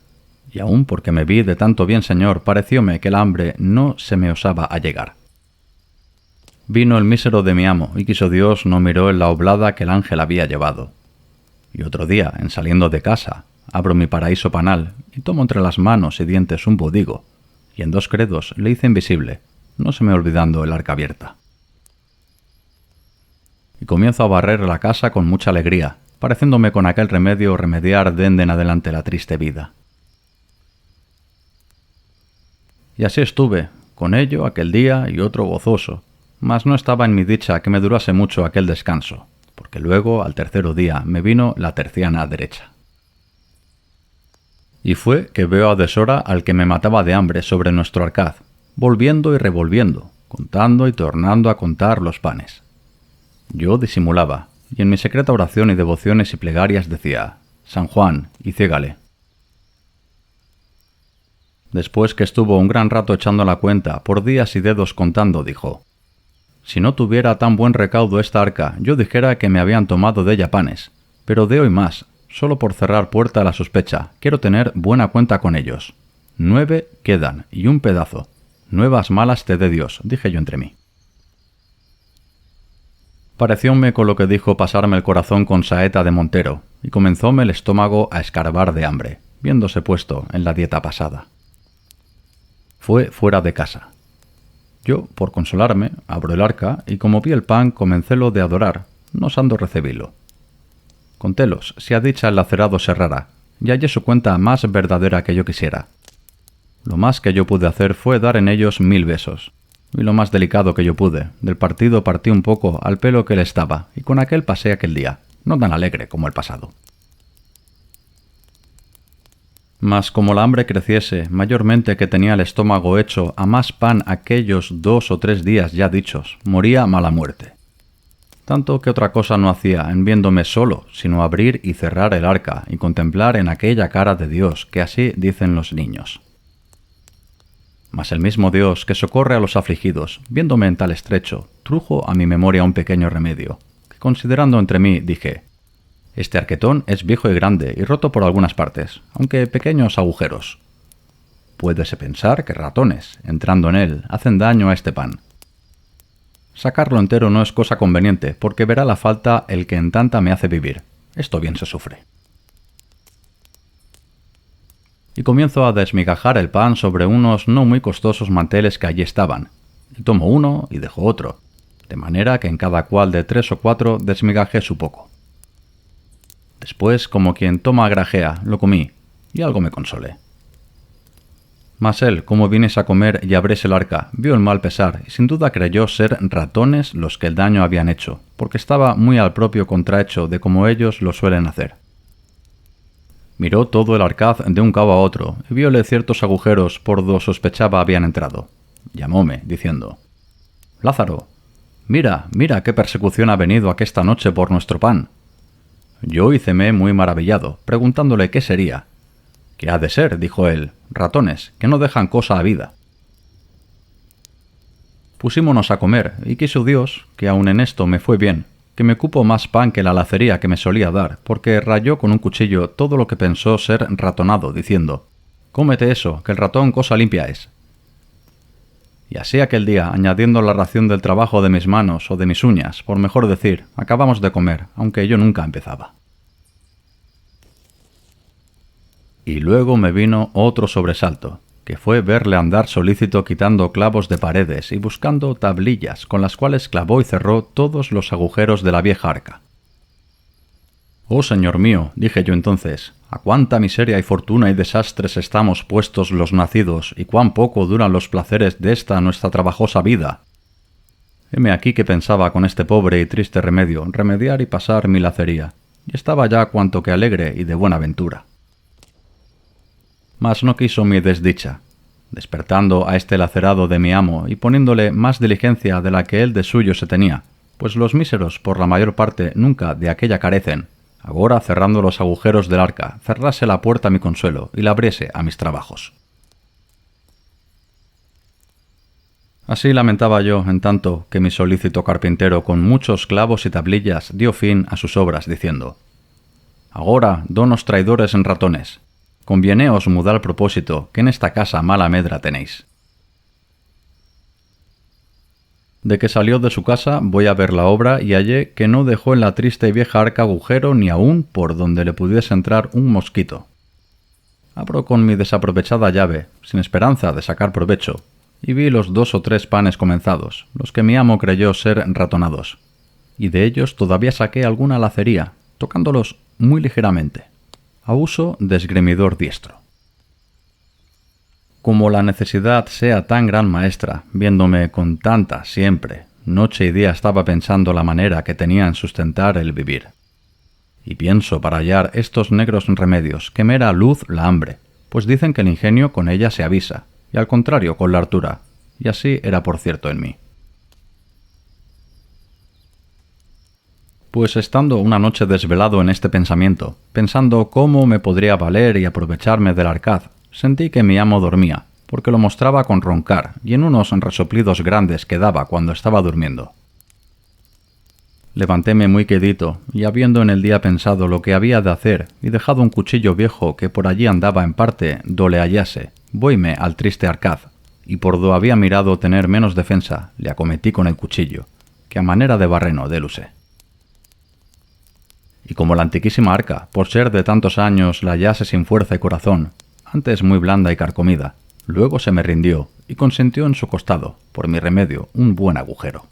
y aun porque me vi de tanto bien señor, parecióme que el hambre no se me osaba allegar. Vino el mísero de mi amo, y quiso Dios no miró en la oblada que el ángel había llevado. Y otro día, en saliendo de casa, abro mi paraíso panal, y tomo entre las manos y dientes un bodigo, y en 2 credos le hice invisible, no se me olvidando el arca abierta. Y comienzo a barrer la casa con mucha alegría, pareciéndome con aquel remedio remediar dende en adelante la triste vida. Y así estuve, con ello aquel día y otro gozoso, mas no estaba en mi dicha que me durase mucho aquel descanso, porque luego, al 3.º día, me vino la terciana derecha. Y fue que veo a deshora al que me mataba de hambre sobre nuestro arcaz, volviendo y revolviendo, contando y tornando a contar los panes. Yo disimulaba, y en mi secreta oración y devociones y plegarias decía, «San Juan, y ciégale». Después que estuvo un gran rato echando la cuenta, por días y dedos contando, dijo, «Si no tuviera tan buen recaudo esta arca, yo dijera que me habían tomado de ella panes, pero de hoy más, solo por cerrar puerta a la sospecha, quiero tener buena cuenta con ellos. 9 quedan, y un pedazo. Nuevas malas te dé Dios», dije yo entre mí. Parecióme con lo que dijo pasarme el corazón con saeta de montero, y comenzóme el estómago a escarbar de hambre, viéndose puesto en la dieta pasada. Fue fuera de casa. Yo, por consolarme, abro el arca y como vi el pan comencélo de adorar, no osando recibilo. Contélos, si a dicha el lacerado se rara, y hallé su cuenta más verdadera que yo quisiera. Lo más que yo pude hacer fue dar en ellos 1000 besos, y lo más delicado que yo pude, del partido partí un poco al pelo que le estaba, y con aquel pasé aquel día, no tan alegre como el pasado. Mas como la hambre creciese, mayormente que tenía el estómago hecho a más pan aquellos 2 o 3 días ya dichos, moría mala muerte. Tanto que otra cosa no hacía en viéndome solo, sino abrir y cerrar el arca y contemplar en aquella cara de Dios, que así dicen los niños. Mas el mismo Dios que socorre a los afligidos, viéndome en tal estrecho, trujo a mi memoria un pequeño remedio, que considerando entre mí dije: este arquetón es viejo y grande y roto por algunas partes, aunque pequeños agujeros. Puédese pensar que ratones, entrando en él, hacen daño a este pan. Sacarlo entero no es cosa conveniente, porque verá la falta el que en tanta me hace vivir. Esto bien se sufre. Y comienzo a desmigajar el pan sobre unos no muy costosos manteles que allí estaban, y tomo uno y dejo otro, de manera que en cada cual de 3 o 4 desmigajé su poco. Después, como quien toma grajea, lo comí, y algo me consolé. Mas él, como viniese a comer y abriese el arca, vio el mal pesar, y sin duda creyó ser ratones los que el daño habían hecho, porque estaba muy al propio contrahecho de como ellos lo suelen hacer. Miró todo el arcaz de un cabo a otro, y viole ciertos agujeros por do sospechaba habían entrado. Llamóme, diciendo: «Lázaro, mira, mira qué persecución ha venido aquesta noche por nuestro pan». Yo híceme muy maravillado, preguntándole qué sería. «¿Qué ha de ser?», dijo él, «ratones, que no dejan cosa a vida». Pusímonos a comer, y quiso Dios, que aun en esto me fue bien, que me cupo más pan que la lacería que me solía dar, porque rayó con un cuchillo todo lo que pensó ser ratonado, diciendo: «Cómete eso, que el ratón cosa limpia es». Y así aquel día, añadiendo la ración del trabajo de mis manos o de mis uñas, por mejor decir, acabamos de comer, aunque yo nunca empezaba. Y luego me vino otro sobresalto, que fue verle andar solícito quitando clavos de paredes y buscando tablillas con las cuales clavó y cerró todos los agujeros de la vieja arca. «Oh, señor mío», dije yo entonces, «a cuánta miseria y fortuna y desastres estamos puestos los nacidos, y cuán poco duran los placeres de esta nuestra trabajosa vida». Heme aquí que pensaba con este pobre y triste remedio remediar y pasar mi lacería, y estaba ya cuanto que alegre y de buena ventura. Mas no quiso mi desdicha, despertando a este lacerado de mi amo y poniéndole más diligencia de la que él de suyo se tenía, pues los míseros por la mayor parte nunca de aquella carecen. Agora, cerrando los agujeros del arca, cerrase la puerta a mi consuelo y la abriese a mis trabajos. Así lamentaba yo, en tanto que mi solícito carpintero con muchos clavos y tablillas dio fin a sus obras, diciendo: «Agora, donos traidores en ratones, convieneos mudar propósito, que en esta casa mala medra tenéis». De que salió de su casa voy a ver la obra y hallé que no dejó en la triste y vieja arca agujero ni aún por donde le pudiese entrar un mosquito. Abro con mi desaprovechada llave, sin esperanza de sacar provecho, y vi los 2 o 3 panes comenzados, los que mi amo creyó ser ratonados, y de ellos todavía saqué alguna lacería, tocándolos muy ligeramente, a uso de esgrimidor diestro. Como la necesidad sea tan gran maestra, viéndome con tanta siempre, noche y día estaba pensando la manera que tenía en sustentar el vivir. Y pienso para hallar estos negros remedios que me era luz la hambre, pues dicen que el ingenio con ella se avisa, y al contrario con la hartura, y así era por cierto en mí. Pues estando una noche desvelado en este pensamiento, pensando cómo me podría valer y aprovecharme del arcaz, sentí que mi amo dormía, porque lo mostraba con roncar y en unos resoplidos grandes que daba cuando estaba durmiendo. Levantéme muy quedito, y habiendo en el día pensado lo que había de hacer y dejado un cuchillo viejo que por allí andaba en parte do le hallase, voime al triste arcaz, y por do había mirado tener menos defensa, le acometí con el cuchillo, que a manera de barreno dél usé. Y como la antiquísima arca, por ser de tantos años, la hallase sin fuerza y corazón, antes muy blanda y carcomida, luego se me rindió y consintió en su costado, por mi remedio, un buen agujero.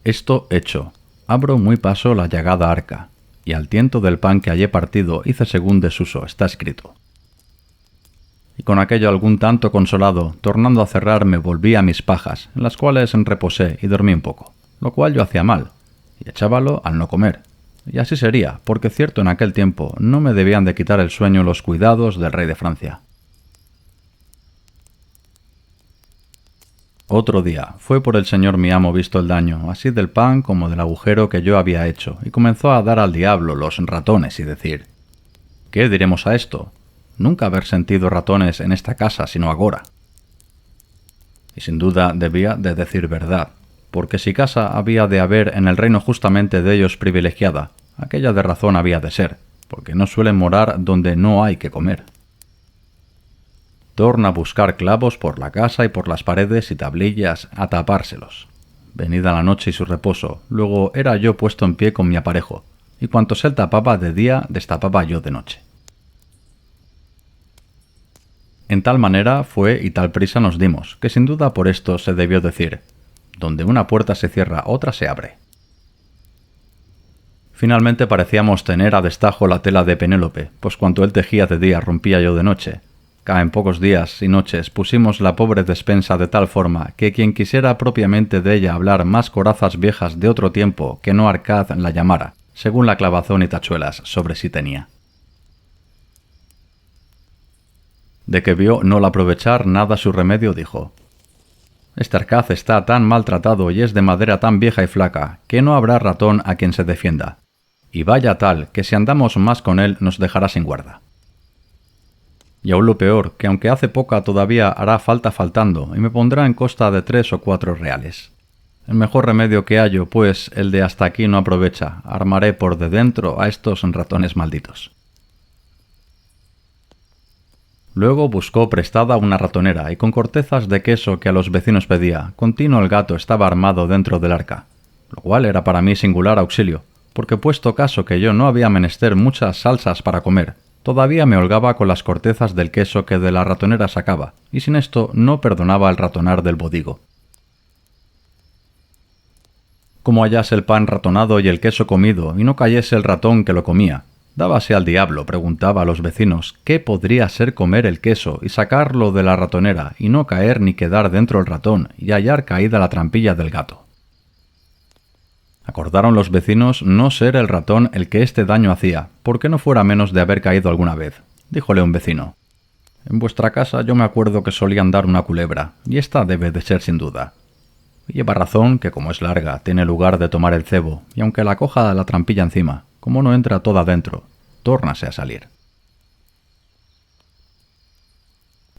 Esto hecho, abro muy paso la llagada arca, y al tiento del pan que hallé partido hice según desuso está escrito. Y con aquello algún tanto consolado, tornando a cerrar me volví a mis pajas, en las cuales reposé y dormí un poco, lo cual yo hacía mal, y echábalo al no comer. Y así sería, porque cierto en aquel tiempo no me debían de quitar el sueño los cuidados del rey de Francia. Otro día, fue por el señor mi amo visto el daño, así del pan como del agujero que yo había hecho, y comenzó a dar al diablo los ratones y decir: ¿qué diremos a esto? Nunca haber sentido ratones en esta casa sino agora. Y sin duda debía de decir verdad, porque si casa había de haber en el reino justamente de ellos privilegiada, aquella de razón había de ser, porque no suelen morar donde no hay que comer. Torna a buscar clavos por la casa y por las paredes y tablillas a tapárselos. Venida la noche y su reposo, luego era yo puesto en pie con mi aparejo, y cuantos él tapaba de día, destapaba yo de noche. En tal manera fue y tal prisa nos dimos, que sin duda por esto se debió decir: donde una puerta se cierra, otra se abre. Finalmente parecíamos tener a destajo la tela de Penélope, pues cuanto él tejía de día rompía yo de noche. En pocos días y noches pusimos la pobre despensa de tal forma que quien quisiera propiamente de ella hablar más corazas viejas de otro tiempo que no Arcad la llamara, según la clavazón y tachuelas sobre sí tenía. De que vio no la aprovechar nada su remedio, dijo: este Arcad está tan maltratado y es de madera tan vieja y flaca, que no habrá ratón a quien se defienda. Y vaya tal, que si andamos más con él nos dejará sin guarda. Y aún lo peor, que aunque hace poca todavía hará falta faltando, y me pondrá en costa de 3 o 4 reales. El mejor remedio que hallo, pues, el de hasta aquí no aprovecha, armaré por de dentro a estos ratones malditos. Luego buscó prestada una ratonera, y con cortezas de queso que a los vecinos pedía, continuo el gato estaba armado dentro del arca, lo cual era para mí singular auxilio, porque puesto caso que yo no había menester muchas salsas para comer, todavía me holgaba con las cortezas del queso que de la ratonera sacaba, y sin esto no perdonaba el ratonar del bodigo. Como hallase el pan ratonado y el queso comido, y no cayese el ratón que lo comía, dábase al diablo, preguntaba a los vecinos qué podría ser comer el queso y sacarlo de la ratonera, y no caer ni quedar dentro el ratón, y hallar caída la trampilla del gato. Acordaron los vecinos no ser el ratón el que este daño hacía, porque no fuera menos de haber caído alguna vez. Díjole un vecino: en vuestra casa yo me acuerdo que solían dar una culebra, y esta debe de ser sin duda. Y lleva razón que como es larga, tiene lugar de tomar el cebo, y aunque la coja la trampilla encima, como no entra toda dentro, tórnase a salir.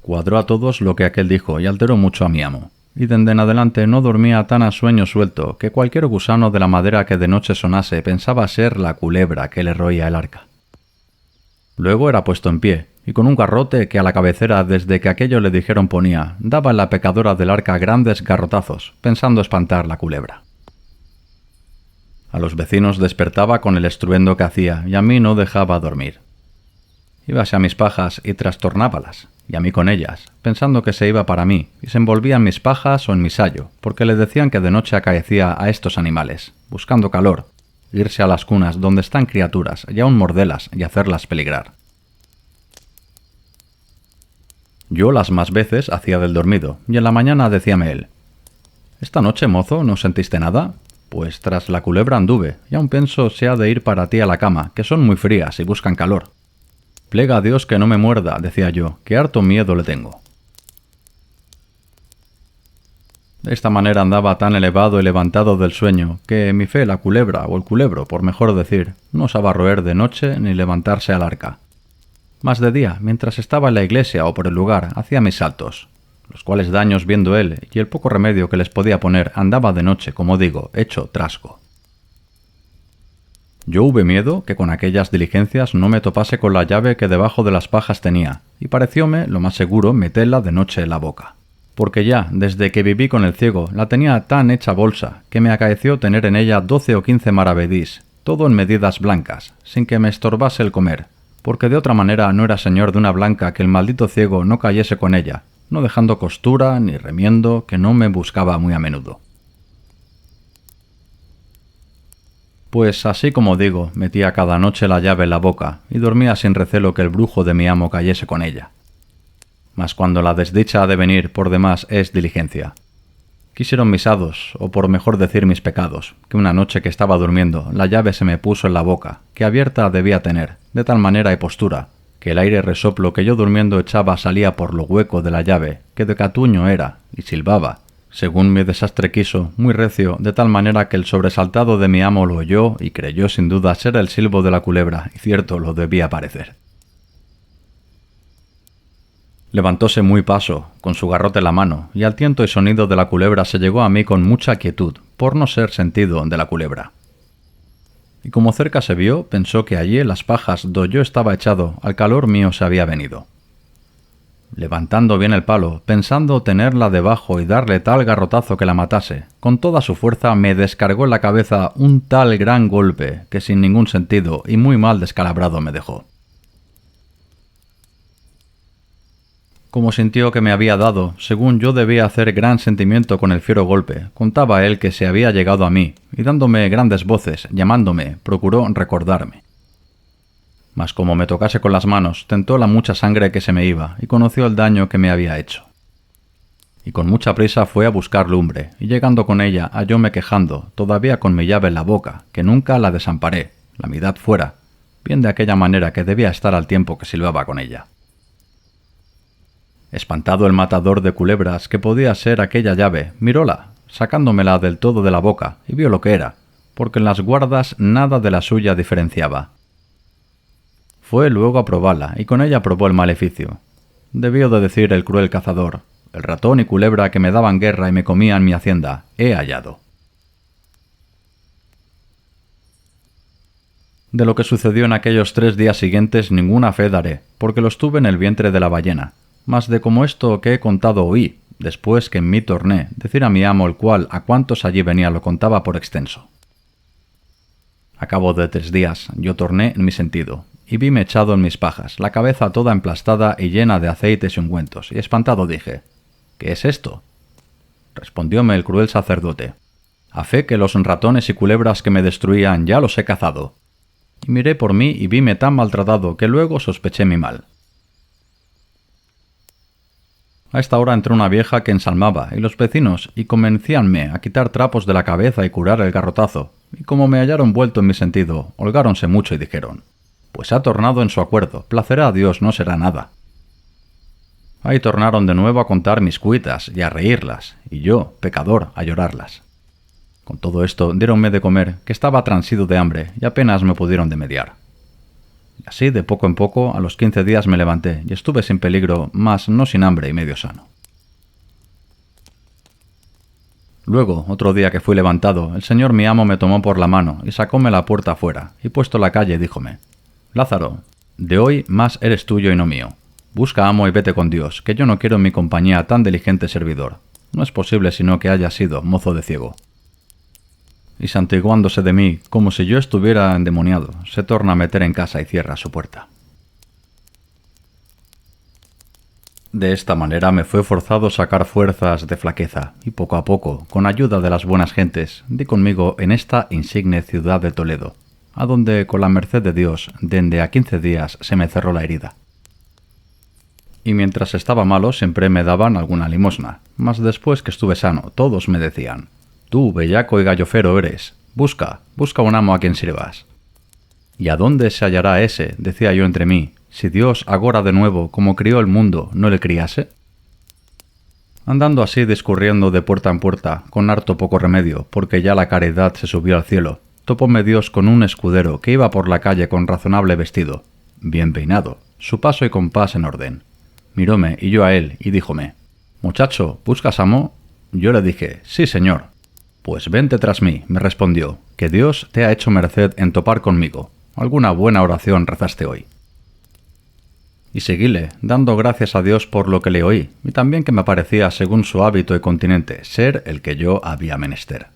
Cuadró a todos lo que aquel dijo y alteró mucho a mi amo. Y dende en adelante no dormía tan a sueño suelto que cualquier gusano de la madera que de noche sonase pensaba ser la culebra que le roía el arca. Luego era puesto en pie, y con un garrote que a la cabecera desde que aquello le dijeron ponía, daba en la pecadora del arca grandes garrotazos, pensando espantar la culebra. A los vecinos despertaba con el estruendo que hacía, y a mí no dejaba dormir. Íbase a mis pajas y trastornábalas, y a mí con ellas, pensando que se iba para mí, y se envolvía en mis pajas o en mi sayo, porque le decían que de noche acaecía a estos animales, buscando calor, irse a las cunas donde están criaturas, y aun mordelas y hacerlas peligrar. Yo las más veces hacía del dormido, y en la mañana decíame él: «¿Esta noche, mozo, no sentiste nada? Pues tras la culebra anduve, y aún pienso se ha de ir para ti a la cama, que son muy frías y buscan calor». «Plega a Dios que no me muerda», decía yo, «que harto miedo le tengo». De esta manera andaba tan elevado y levantado del sueño, que mi fe la culebra, o el culebro, por mejor decir, no osaba roer de noche ni levantarse al arca. Mas de día, mientras estaba en la iglesia o por el lugar, hacía mis saltos, los cuales daños viendo él, y el poco remedio que les podía poner andaba de noche, como digo, hecho trasco. Yo hube miedo que con aquellas diligencias no me topase con la llave que debajo de las pajas tenía, y parecióme lo más seguro meterla de noche en la boca. porque ya, desde que viví con el ciego, la tenía tan hecha bolsa, que me acaeció tener en ella 12 o 15 maravedís, todo en medidas blancas, sin que me estorbase el comer, porque de otra manera no era señor de una blanca que el maldito ciego no cayese con ella, no dejando costura ni remiendo, que no me buscaba muy a menudo. Pues así como digo, metía cada noche la llave en la boca y dormía sin recelo que el brujo de mi amo cayese con ella. Mas cuando la desdicha ha de venir, por demás es diligencia. Quisieron mis hados, o por mejor decir mis pecados, que una noche que estaba durmiendo, la llave se me puso en la boca, que abierta debía tener, de tal manera y postura, que el aire resoplo que yo durmiendo echaba salía por lo hueco de la llave, que de catuño era, y silbaba, según mi desastre quiso, muy recio, de tal manera que el sobresaltado de mi amo lo oyó y creyó sin duda ser el silbo de la culebra, y cierto lo debía parecer. Levantóse muy paso, con su garrote en la mano, y al tiento y sonido de la culebra se llegó a mí con mucha quietud, por no ser sentido de la culebra. Y como cerca se vio, pensó que allí en las pajas do yo estaba echado, al calor mío se había venido. Levantando bien el palo, pensando tenerla debajo y darle tal garrotazo que la matase, con toda su fuerza me descargó en la cabeza un tal gran golpe que sin ningún sentido y muy mal descalabrado me dejó. Como sintió que me había dado, según yo debía hacer gran sentimiento con el fiero golpe, contaba él que se había llegado a mí, y dándome grandes voces, llamándome, procuró recordarme. Mas como me tocase con las manos, tentó la mucha sangre que se me iba, y conoció el daño que me había hecho. Y con mucha prisa fue a buscar lumbre, y llegando con ella, hallóme quejando, todavía con mi llave en la boca, que nunca la desamparé, la mitad fuera, bien de aquella manera que debía estar al tiempo que silbaba con ella. Espantado el matador de culebras que podía ser aquella llave, miróla, sacándomela del todo de la boca, y vio lo que era, porque en las guardas nada de la suya diferenciaba. Fue luego a probarla, y con ella probó el maleficio. Debió de decir el cruel cazador: el ratón y culebra que me daban guerra y me comían mi hacienda, he hallado. De lo que sucedió en aquellos 3 días siguientes ninguna fe daré, porque los tuve en el vientre de la ballena, mas de como esto que he contado oí, después que en mí torné, decir a mi amo, el cual a cuantos allí venía lo contaba por extenso. A cabo de 3 días yo torné en mi sentido, y vime echado en mis pajas, la cabeza toda emplastada y llena de aceites y ungüentos, y espantado dije: ¿qué es esto? Respondióme el cruel sacerdote: a fe que los ratones y culebras que me destruían ya los he cazado. Y miré por mí y vime tan maltratado que luego sospeché mi mal. A esta hora entró una vieja que ensalmaba, y los vecinos, y comencíanme a quitar trapos de la cabeza y curar el garrotazo, y como me hallaron vuelto en mi sentido, holgáronse mucho y dijeron: pues ha tornado en su acuerdo, placerá a Dios, no será nada. Ahí tornaron de nuevo a contar mis cuitas y a reírlas, y yo, pecador, a llorarlas. Con todo esto diéronme de comer, que estaba transido de hambre, y apenas me pudieron de mediar. Y así, de poco en poco, a los 15 días me levanté, y estuve sin peligro, mas no sin hambre y medio sano. Luego, otro día que fui levantado, el señor mi amo me tomó por la mano, y sacóme la puerta afuera, y puesto la calle, díjome: Lázaro, de hoy más eres tuyo y no mío. Busca amo y vete con Dios, que yo no quiero en mi compañía tan diligente servidor. No es posible sino que haya sido mozo de ciego. Y santiguándose de mí, como si yo estuviera endemoniado, se torna a meter en casa y cierra su puerta. De esta manera me fue forzado sacar fuerzas de flaqueza, y poco a poco, con ayuda de las buenas gentes, di conmigo en esta insigne ciudad de Toledo, a donde, con la merced de Dios, dende a 15 días se me cerró la herida. Y mientras estaba malo siempre me daban alguna limosna, mas después que estuve sano, todos me decían: tú, bellaco y gallofero eres, busca un amo a quien sirvas. ¿Y a dónde se hallará ese?, decía yo entre mí, si Dios agora de nuevo, como crió el mundo, no le criase. Andando así discurriendo de puerta en puerta, con harto poco remedio, porque ya la caridad se subió al cielo, topóme Dios con un escudero que iba por la calle con razonable vestido, bien peinado, su paso y compás en orden. Miróme y yo a él, y díjome: «Muchacho, ¿buscas amo?» Yo le dije: «Sí, señor». «Pues vente tras mí», me respondió, «que Dios te ha hecho merced en topar conmigo. Alguna buena oración rezaste hoy». Y seguíle, dando gracias a Dios por lo que le oí, y también que me parecía, según su hábito y continente, ser el que yo había menester.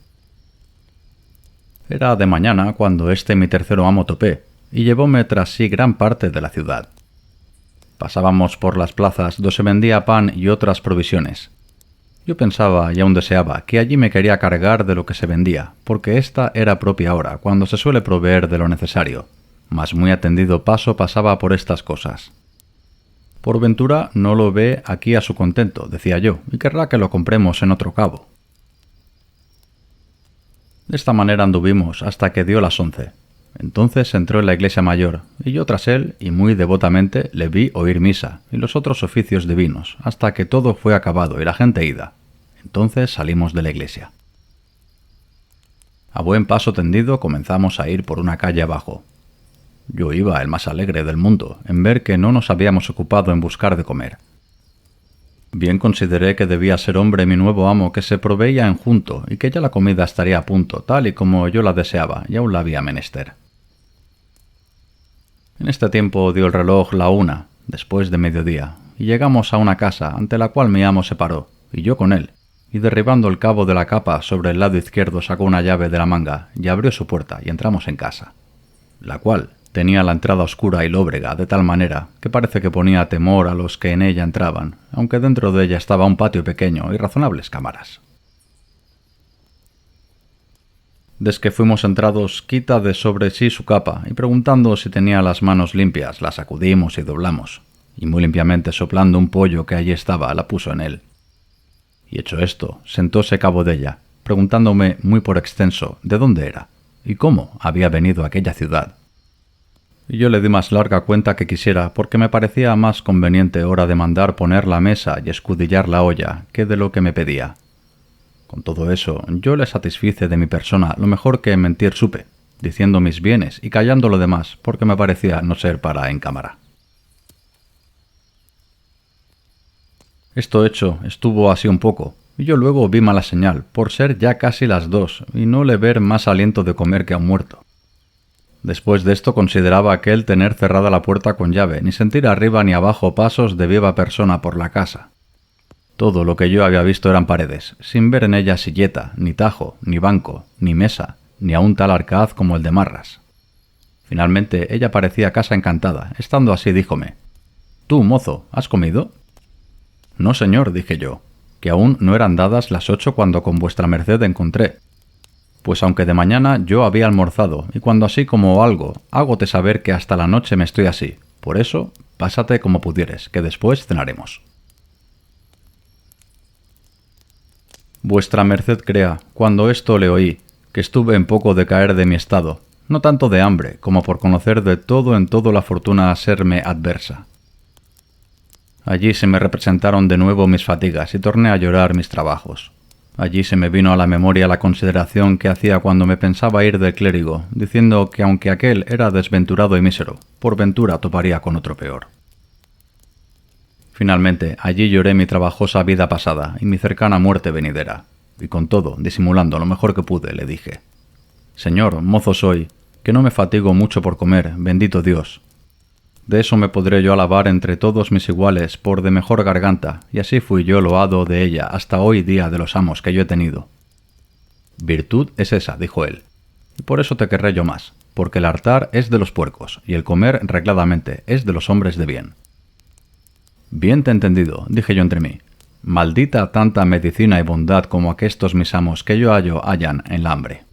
Era de mañana cuando mi tercero amo topé, y llevóme tras sí gran parte de la ciudad. Pasábamos por las plazas donde se vendía pan y otras provisiones. Yo pensaba y aún deseaba que allí me quería cargar de lo que se vendía, porque esta era propia hora, cuando se suele proveer de lo necesario, mas muy atendido paso pasaba por estas cosas. Por ventura no lo ve aquí a su contento, decía yo, y querrá que lo compremos en otro cabo. De esta manera anduvimos hasta que dio las 11. Entonces entró en la iglesia mayor, y yo tras él, y muy devotamente, le vi oír misa y los otros oficios divinos, hasta que todo fue acabado y la gente ida. Entonces salimos de la iglesia. A buen paso tendido comenzamos a ir por una calle abajo. Yo iba el más alegre del mundo en ver que no nos habíamos ocupado en buscar de comer. Bien consideré que debía ser hombre mi nuevo amo que se proveía en junto y que ya la comida estaría a punto, tal y como yo la deseaba y aún la había menester. En este tiempo dio el reloj la 1, después de mediodía, y llegamos a una casa ante la cual mi amo se paró, y yo con él, y derribando el cabo de la capa sobre el lado izquierdo sacó una llave de la manga y abrió su puerta y entramos en casa, la cual tenía la entrada oscura y lóbrega de tal manera que parece que ponía temor a los que en ella entraban, aunque dentro de ella estaba un patio pequeño y razonables cámaras. Desde que fuimos entrados, quita de sobre sí su capa y preguntando si tenía las manos limpias, la sacudimos y doblamos, y muy limpiamente soplando un pollo que allí estaba, la puso en él. Y hecho esto, sentóse cabo de ella, preguntándome muy por extenso de dónde era y cómo había venido a aquella ciudad. Y yo le di más larga cuenta que quisiera, porque me parecía más conveniente hora de mandar poner la mesa y escudillar la olla que de lo que me pedía. Con todo eso, yo le satisfice de mi persona lo mejor que mentir supe, diciendo mis bienes y callando lo demás, porque me parecía no ser para en cámara. Esto hecho estuvo así un poco, y yo luego vi mala señal, por ser ya casi las 2, y no le ver más aliento de comer que a un muerto. Después de esto consideraba aquel tener cerrada la puerta con llave, ni sentir arriba ni abajo pasos de viva persona por la casa. Todo lo que yo había visto eran paredes, sin ver en ellas silleta, ni tajo, ni banco, ni mesa, ni aun tal arcaz como el de Marras. Finalmente ella parecía casa encantada, estando así díjome: «Tú, mozo, ¿has comido?» «No, señor», dije yo, «que aún no eran dadas las 8 cuando con vuestra merced encontré. Pues aunque de mañana yo había almorzado, y cuando así como algo, hágote saber que hasta la noche me estoy así. Por eso, pásate como pudieres, que después cenaremos». Vuestra merced crea, cuando esto le oí, que estuve en poco de caer de mi estado, no tanto de hambre, como por conocer de todo en todo la fortuna a serme adversa. Allí se me representaron de nuevo mis fatigas y torné a llorar mis trabajos. Allí se me vino a la memoria la consideración que hacía cuando me pensaba ir del clérigo, diciendo que aunque aquel era desventurado y mísero, por ventura toparía con otro peor. Finalmente, allí lloré mi trabajosa vida pasada y mi cercana muerte venidera, y con todo, disimulando lo mejor que pude, le dije: «Señor, mozo soy, que no me fatigo mucho por comer, bendito Dios. De eso me podré yo alabar entre todos mis iguales por de mejor garganta, y así fui yo loado de ella hasta hoy día de los amos que yo he tenido». «Virtud es esa», dijo él, «y por eso te querré yo más, porque el hartar es de los puercos, y el comer regladamente es de los hombres de bien». «Bien te he entendido», dije yo entre mí. «Maldita tanta medicina y bondad como aquestos mis amos que yo hallan en la hambre».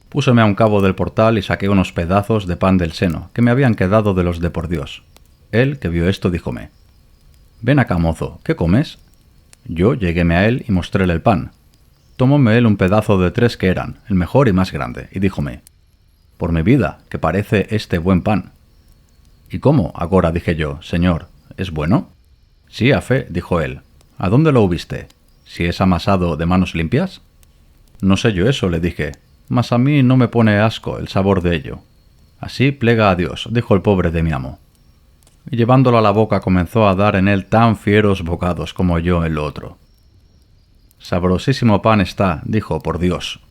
Púseme a un cabo del portal y saqué unos pedazos de pan del seno, que me habían quedado de los de por Dios. Él, que vio esto, díjome: «Ven acá, mozo, ¿qué comes?» Yo lleguéme a él y mostréle el pan. Tomóme él un pedazo de 3 que eran, el mejor y más grande, y díjome: «Por mi vida, que parece este buen pan». «¿Y cómo, agora?», dije yo, «señor, ¿es bueno?» «Sí, a fe», dijo él. «¿A dónde lo hubiste? ¿Si es amasado de manos limpias?» «No sé yo eso», le dije, «mas a mí no me pone asco el sabor de ello». «Así plega a Dios», dijo el pobre de mi amo. Y llevándolo a la boca comenzó a dar en él tan fieros bocados como yo en lo otro. «Sabrosísimo pan está», dijo, «por Dios».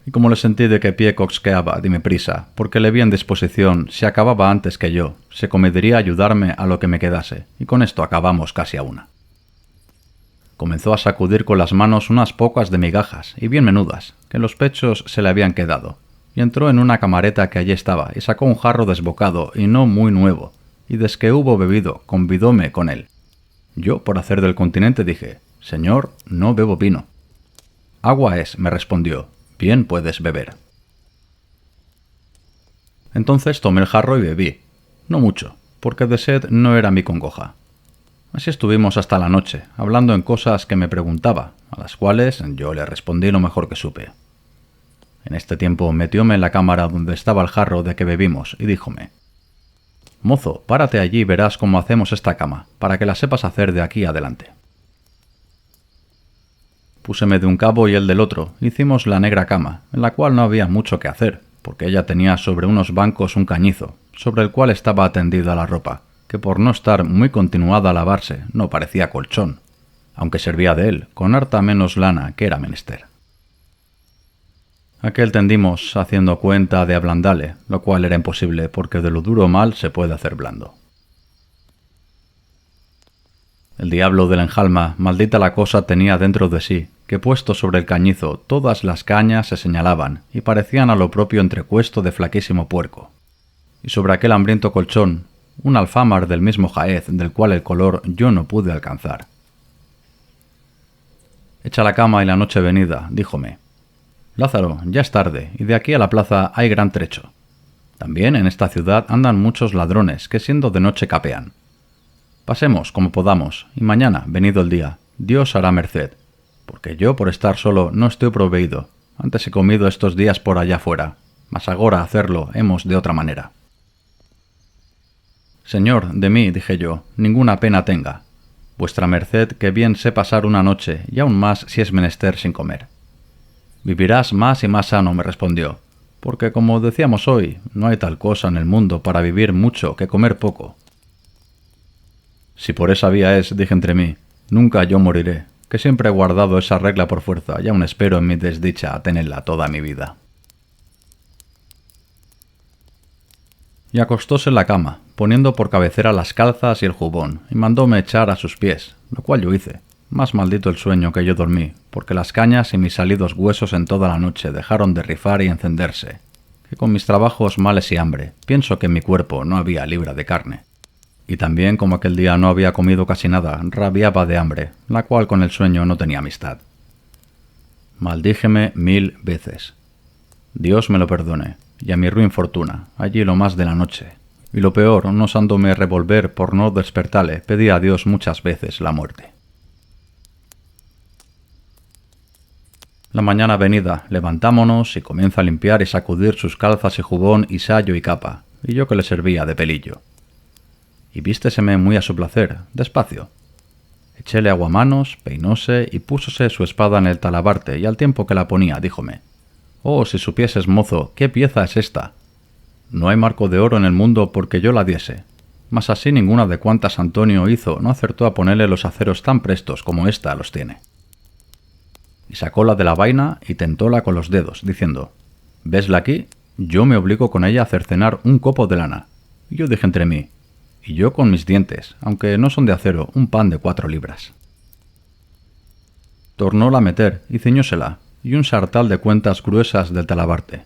y como le sentí de qué pie coxqueaba, dime prisa, porque le vi en disposición, si acababa antes que yo, se comediría ayudarme a lo que me quedase, y con esto acabamos casi a una. Comenzó a sacudir con las manos unas pocas de migajas, y bien menudas, que en los pechos se le habían quedado, y entró en una camareta que allí estaba, y sacó un jarro desbocado y no muy nuevo, y desde que hubo bebido, convidóme con él. Yo, por hacer del continente, dije: «Señor, no bebo vino». «Agua es», me respondió, «bien puedes beber». Entonces tomé el jarro y bebí, no mucho, porque de sed no era mi congoja. Así estuvimos hasta la noche, hablando en cosas que me preguntaba, a las cuales yo le respondí lo mejor que supe. En este tiempo metióme en la cámara donde estaba el jarro de que bebimos y díjome: «Mozo, párate allí y verás cómo hacemos esta cama, para que la sepas hacer de aquí adelante». Púseme de un cabo y él del otro, hicimos la negra cama, en la cual no había mucho que hacer, porque ella tenía sobre unos bancos un cañizo, sobre el cual estaba tendida la ropa, que por no estar muy continuada a lavarse no parecía colchón, aunque servía de él, con harta menos lana que era menester. Aquel tendimos haciendo cuenta de ablandale, lo cual era imposible, porque de lo duro mal se puede hacer blando. El diablo del enjalma, maldita la cosa, tenía dentro de sí, que puesto sobre el cañizo todas las cañas se señalaban y parecían a lo propio entrecuesto de flaquísimo puerco. Y sobre aquel hambriento colchón, un alfámar del mismo jaez del cual el color yo no pude alcanzar. «Echa la cama y la noche venida», díjome. «Lázaro, ya es tarde, y de aquí a la plaza hay gran trecho. También en esta ciudad andan muchos ladrones que siendo de noche capean. Pasemos como podamos, y mañana, venido el día, Dios hará merced, porque yo por estar solo no estoy proveído, antes he comido estos días por allá fuera, mas agora hacerlo hemos de otra manera». «Señor, de mí», dije yo, «ninguna pena tenga. Vuestra merced que bien sé pasar una noche, y aún más si es menester sin comer». «Vivirás más y más sano», me respondió, «porque como decíamos hoy, no hay tal cosa en el mundo para vivir mucho que comer poco». «Si por esa vía es», dije entre mí, «nunca yo moriré, que siempre he guardado esa regla por fuerza y aún espero en mi desdicha a tenerla toda mi vida». Y acostóse en la cama, poniendo por cabecera las calzas y el jubón, y mandóme echar a sus pies, lo cual yo hice. Más maldito el sueño que yo dormí, porque las cañas y mis salidos huesos en toda la noche dejaron de rifar y encenderse, que con mis trabajos, males y hambre, pienso que en mi cuerpo no había libra de carne. Y también, como aquel día no había comido casi nada, rabiaba de hambre, la cual con el sueño no tenía amistad. Maldíjeme 1000 veces. Dios me lo perdone, y a mi ruin fortuna, allí lo más de la noche. Y lo peor, no osándome revolver por no despertarle, pedí a Dios muchas veces la muerte. La mañana venida, levantámonos y comienza a limpiar y sacudir sus calzas y jubón y sayo y capa, y yo que le servía de pelillo. Y vísteseme muy a su placer, despacio. Echéle aguamanos, peinóse y púsose su espada en el talabarte, y al tiempo que la ponía, díjome: «Oh, si supieses, mozo, qué pieza es esta. No hay marco de oro en el mundo porque yo la diese, mas así ninguna de cuantas Antonio hizo no acertó a ponerle los aceros tan prestos como ésta los tiene». Y sacóla de la vaina y tentóla con los dedos, diciendo: «¿Vesla aquí? Yo me obligo con ella a cercenar un copo de lana». Y yo dije entre mí: «Y yo con mis dientes, aunque no son de acero, un pan de 4 libras». Tornóla a meter y ciñósela, y un sartal de cuentas gruesas del talabarte.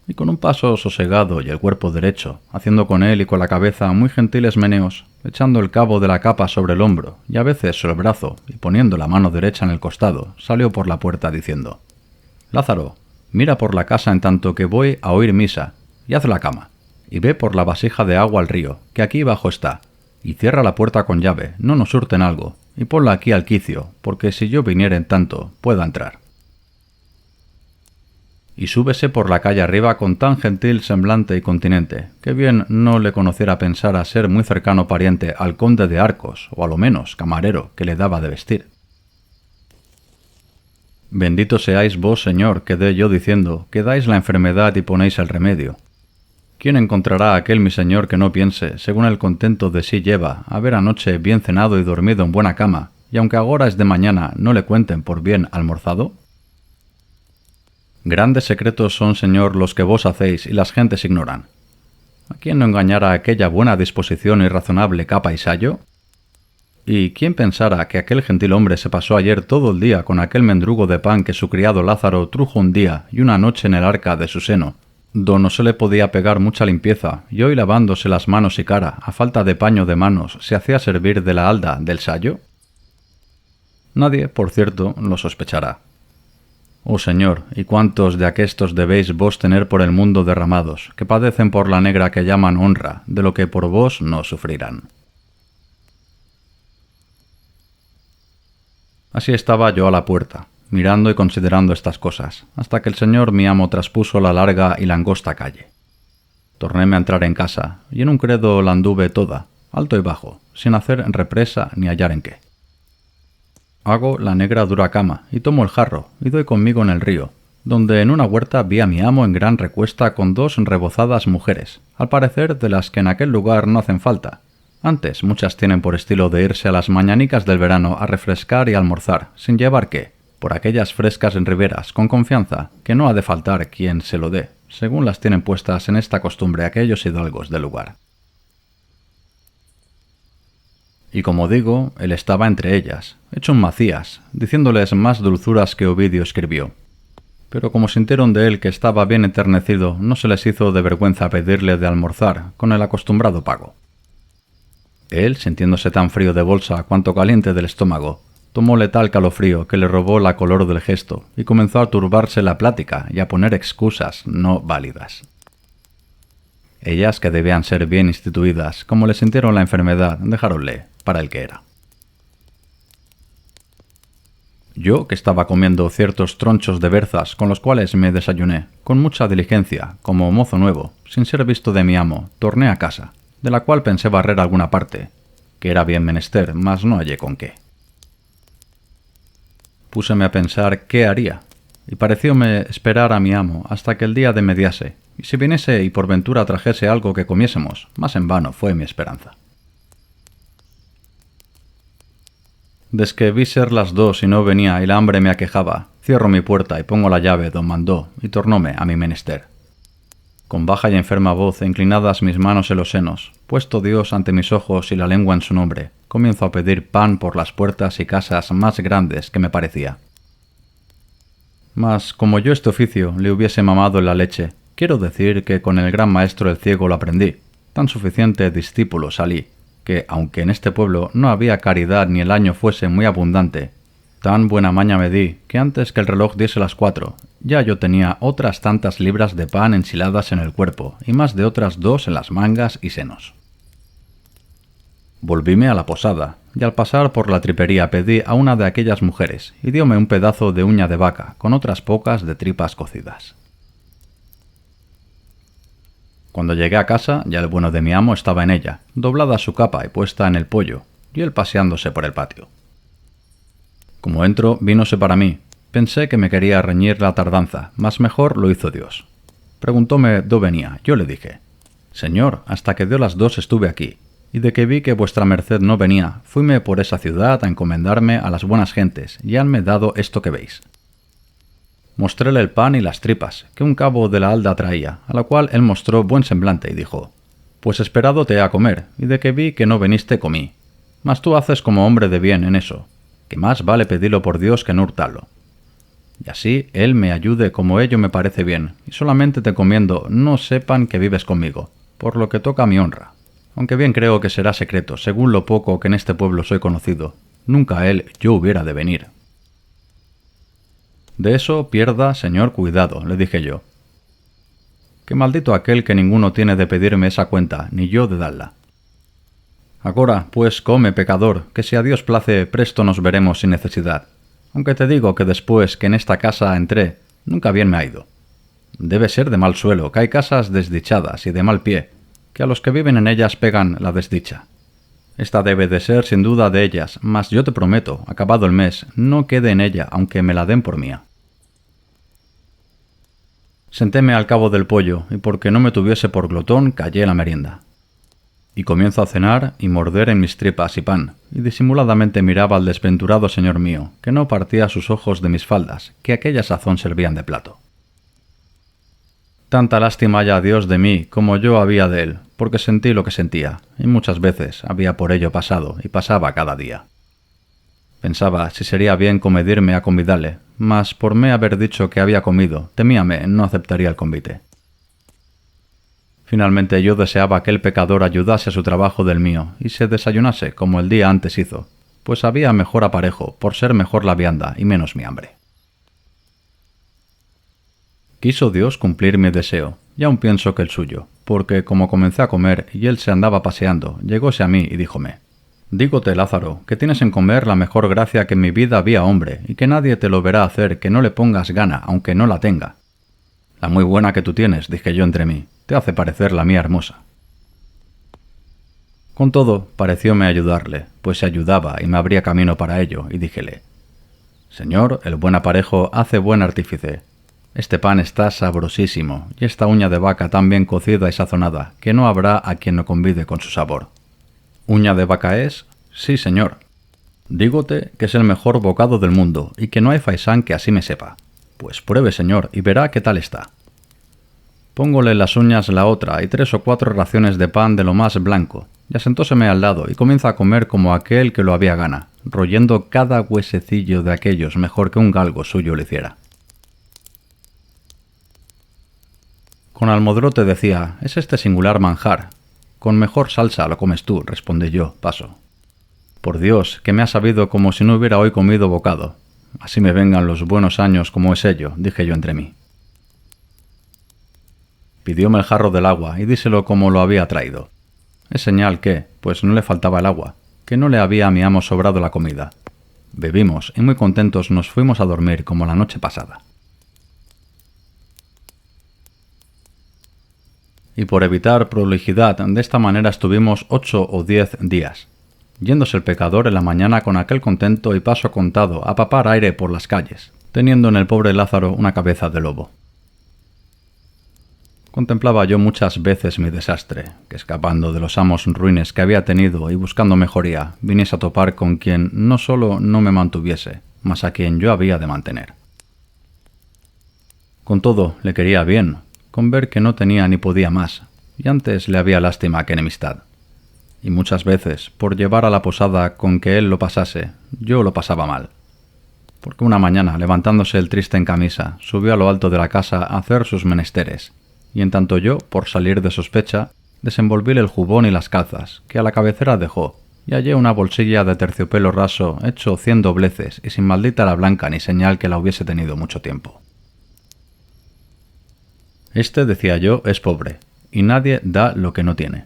Y con un paso sosegado y el cuerpo derecho, haciendo con él y con la cabeza muy gentiles meneos, echando el cabo de la capa sobre el hombro y a veces sobre el brazo y poniendo la mano derecha en el costado, salió por la puerta diciendo: «Lázaro, mira por la casa en tanto que voy a oír misa, y haz la cama, y ve por la vasija de agua al río, que aquí bajo está, y cierra la puerta con llave, no nos hurten algo, y ponla aquí al quicio, porque si yo viniera en tanto, pueda entrar». Y súbese por la calle arriba con tan gentil semblante y continente, que bien no le conociera pensar a ser muy cercano pariente al conde de Arcos, o a lo menos camarero, que le daba de vestir. «Bendito seáis vos, Señor, quedé yo diciendo, que dais la enfermedad y ponéis el remedio. ¿Quién encontrará a aquel mi señor que no piense, según el contento de sí lleva, haber anoche bien cenado y dormido en buena cama, y aunque agora es de mañana, no le cuenten por bien almorzado?» Grandes secretos son, señor, los que vos hacéis y las gentes ignoran. ¿A quién no engañara aquella buena disposición y razonable capa y sayo? ¿Y quién pensara que aquel gentil hombre se pasó ayer todo el día con aquel mendrugo de pan que su criado Lázaro trujo un día y una noche en el arca de su seno, do no se le podía pegar mucha limpieza, y hoy lavándose las manos y cara, a falta de paño de manos, se hacía servir de la halda del sayo? Nadie, por cierto, lo sospechará. Oh señor, ¿y cuántos de aquestos debéis vos tener por el mundo derramados, que padecen por la negra que llaman honra, de lo que por vos no sufrirán? Así estaba yo a la puerta, mirando y considerando estas cosas, hasta que el señor mi amo traspuso la larga y la angosta calle. Tornéme a entrar en casa, y en un credo la anduve toda, alto y bajo, sin hacer represa ni hallar en qué. Hago la negra dura cama, y tomo el jarro, y doy conmigo en el río, donde en una huerta vi a mi amo en gran recuesta con dos rebozadas mujeres, al parecer de las que en aquel lugar no hacen falta. Antes muchas tienen por estilo de irse a las mañanicas del verano a refrescar y almorzar, sin llevar qué, por aquellas frescas en riberas, con confianza, que no ha de faltar quien se lo dé, según las tienen puestas en esta costumbre aquellos hidalgos del lugar. Y como digo, él estaba entre ellas, hecho un Macías, diciéndoles más dulzuras que Ovidio escribió. Pero como sintieron de él que estaba bien enternecido, no se les hizo de vergüenza pedirle de almorzar, con el acostumbrado pago. Él, sintiéndose tan frío de bolsa cuanto caliente del estómago, tomóle tal calofrío que le robó la color del gesto, y comenzó a turbarse la plática y a poner excusas no válidas. Ellas, que debían ser bien instituidas, como le sintieron la enfermedad, dejáronle para el que era. Yo, que estaba comiendo ciertos tronchos de berzas con los cuales me desayuné, con mucha diligencia, como mozo nuevo, sin ser visto de mi amo, torné a casa, de la cual pensé barrer alguna parte, que era bien menester, mas no hallé con qué. Púseme a pensar qué haría, y parecióme esperar a mi amo hasta que el día demediase, y si viniese y por ventura trajese algo que comiésemos, más en vano fue mi esperanza. Desque vi ser las 2 y no venía y la hambre me aquejaba, cierro mi puerta y pongo la llave don mandó, y tornóme a mi menester. Con baja y enferma voz e inclinadas mis manos en los senos, puesto Dios ante mis ojos y la lengua en su nombre, comienzo a pedir pan por las puertas y casas más grandes que me parecía. Mas, como yo este oficio le hubiese mamado en la leche, quiero decir que con el gran maestro el ciego lo aprendí, tan suficiente discípulo salí, que, aunque en este pueblo no había caridad ni el año fuese muy abundante, tan buena maña me di que antes que el reloj diese las 4, ya yo tenía otras tantas libras de pan enchiladas en el cuerpo y más de otras 2 en las mangas y senos. Volvíme a la posada, y al pasar por la tripería pedí a una de aquellas mujeres y dióme un pedazo de uña de vaca con otras pocas de tripas cocidas. Cuando llegué a casa, ya el bueno de mi amo estaba en ella, doblada su capa y puesta en el poyo, y él paseándose por el patio. Como entro, vínose para mí. Pensé que me quería reñir la tardanza, mas mejor lo hizo Dios. Preguntóme dó venía. Yo le dije: Señor, hasta que dio las 2 estuve aquí, y de que vi que vuestra merced no venía, fuime por esa ciudad a encomendarme a las buenas gentes, y hanme dado esto que veis. Mostréle el pan y las tripas, que un cabo de la halda traía, a la cual él mostró buen semblante y dijo: Pues esperado te he a comer, y de que vi que no veniste comí. Mas tú haces como hombre de bien en eso, que más vale pedirlo por Dios que no hurtarlo. Y así él me ayude como ello me parece bien, y solamente te encomiendo no sepan que vives conmigo, por lo que toca a mi honra. Aunque bien creo que será secreto, según lo poco que en este pueblo soy conocido, nunca a él yo hubiera de venir. De eso pierda, señor, cuidado, le dije yo. Que maldito aquel que ninguno tiene de pedirme esa cuenta, ni yo de darla. Agora, pues, come, pecador, que si a Dios place, presto nos veremos sin necesidad. Aunque te digo que después que en esta casa entré, nunca bien me ha ido. Debe ser de mal suelo, que hay casas desdichadas y de mal pie, que a los que viven en ellas pegan la desdicha. Esta debe de ser sin duda de ellas, mas yo te prometo, acabado el mes, no quede en ella, aunque me la den por mía. Sentéme al cabo del pollo, y porque no me tuviese por glotón, callé la merienda. Y comienzo a cenar y morder en mis tripas y pan, y disimuladamente miraba al desventurado señor mío, que no partía sus ojos de mis faldas, que aquella sazón servían de plato. Tanta lástima haya Dios de mí como yo había de él, porque sentí lo que sentía, y muchas veces había por ello pasado y pasaba cada día. Pensaba si sería bien comedirme a convidarle, mas por me haber dicho que había comido, temíame no aceptaría el convite. Finalmente yo deseaba que el pecador ayudase a su trabajo del mío y se desayunase como el día antes hizo, pues había mejor aparejo por ser mejor la vianda y menos mi hambre. Quiso Dios cumplir mi deseo, y aún pienso que el suyo, porque como comencé a comer y él se andaba paseando, llegóse a mí y díjome: «Dígote, Lázaro, que tienes en comer la mejor gracia que en mi vida había hombre, y que nadie te lo verá hacer que no le pongas gana, aunque no la tenga». «La muy buena que tú tienes», dije yo entre mí, «te hace parecer la mía hermosa». Con todo, parecióme ayudarle, pues se ayudaba y me abría camino para ello, y díjele: «Señor, el buen aparejo hace buen artífice. Este pan está sabrosísimo, y esta uña de vaca tan bien cocida y sazonada, que no habrá a quien no convide con su sabor». «¿Uña de vaca es?» «Sí, señor». «Dígote que es el mejor bocado del mundo, y que no hay faisán que así me sepa». «Pues pruebe, señor, y verá qué tal está». Póngole las uñas la otra y 3 o 4 raciones de pan de lo más blanco, y asentóseme al lado y comienza a comer como aquel que lo había gana, royendo cada huesecillo de aquellos mejor que un galgo suyo lo hiciera. Con almodrote decía: «Es este singular manjar. Con mejor salsa lo comes tú», respondí yo, paso. «Por Dios, que me ha sabido como si no hubiera hoy comido bocado. Así me vengan los buenos años como es ello», dije yo entre mí. Pidióme el jarro del agua y díselo como lo había traído. Es señal que, pues no le faltaba el agua, que no le había a mi amo sobrado la comida. Bebimos y muy contentos nos fuimos a dormir como la noche pasada. Y por evitar prolijidad, de esta manera estuvimos 8 o 10 días, yéndose el pecador en la mañana con aquel contento y paso contado a papar aire por las calles, teniendo en el pobre Lázaro una cabeza de lobo. Contemplaba yo muchas veces mi desastre, que escapando de los amos ruines que había tenido y buscando mejoría, viniese a topar con quien no solo no me mantuviese, mas a quien yo había de mantener. Con todo, le quería bien, con ver que no tenía ni podía más, y antes le había lástima que enemistad. Y muchas veces, por llevar a la posada con que él lo pasase, yo lo pasaba mal. Porque una mañana, levantándose el triste en camisa, subió a lo alto de la casa a hacer sus menesteres, y en tanto yo, por salir de sospecha, desenvolvíle el jubón y las calzas, que a la cabecera dejó, y hallé una bolsilla de terciopelo raso hecho 100 dobleces y sin maldita la blanca ni señal que la hubiese tenido mucho tiempo. Este, decía yo, es pobre, y nadie da lo que no tiene.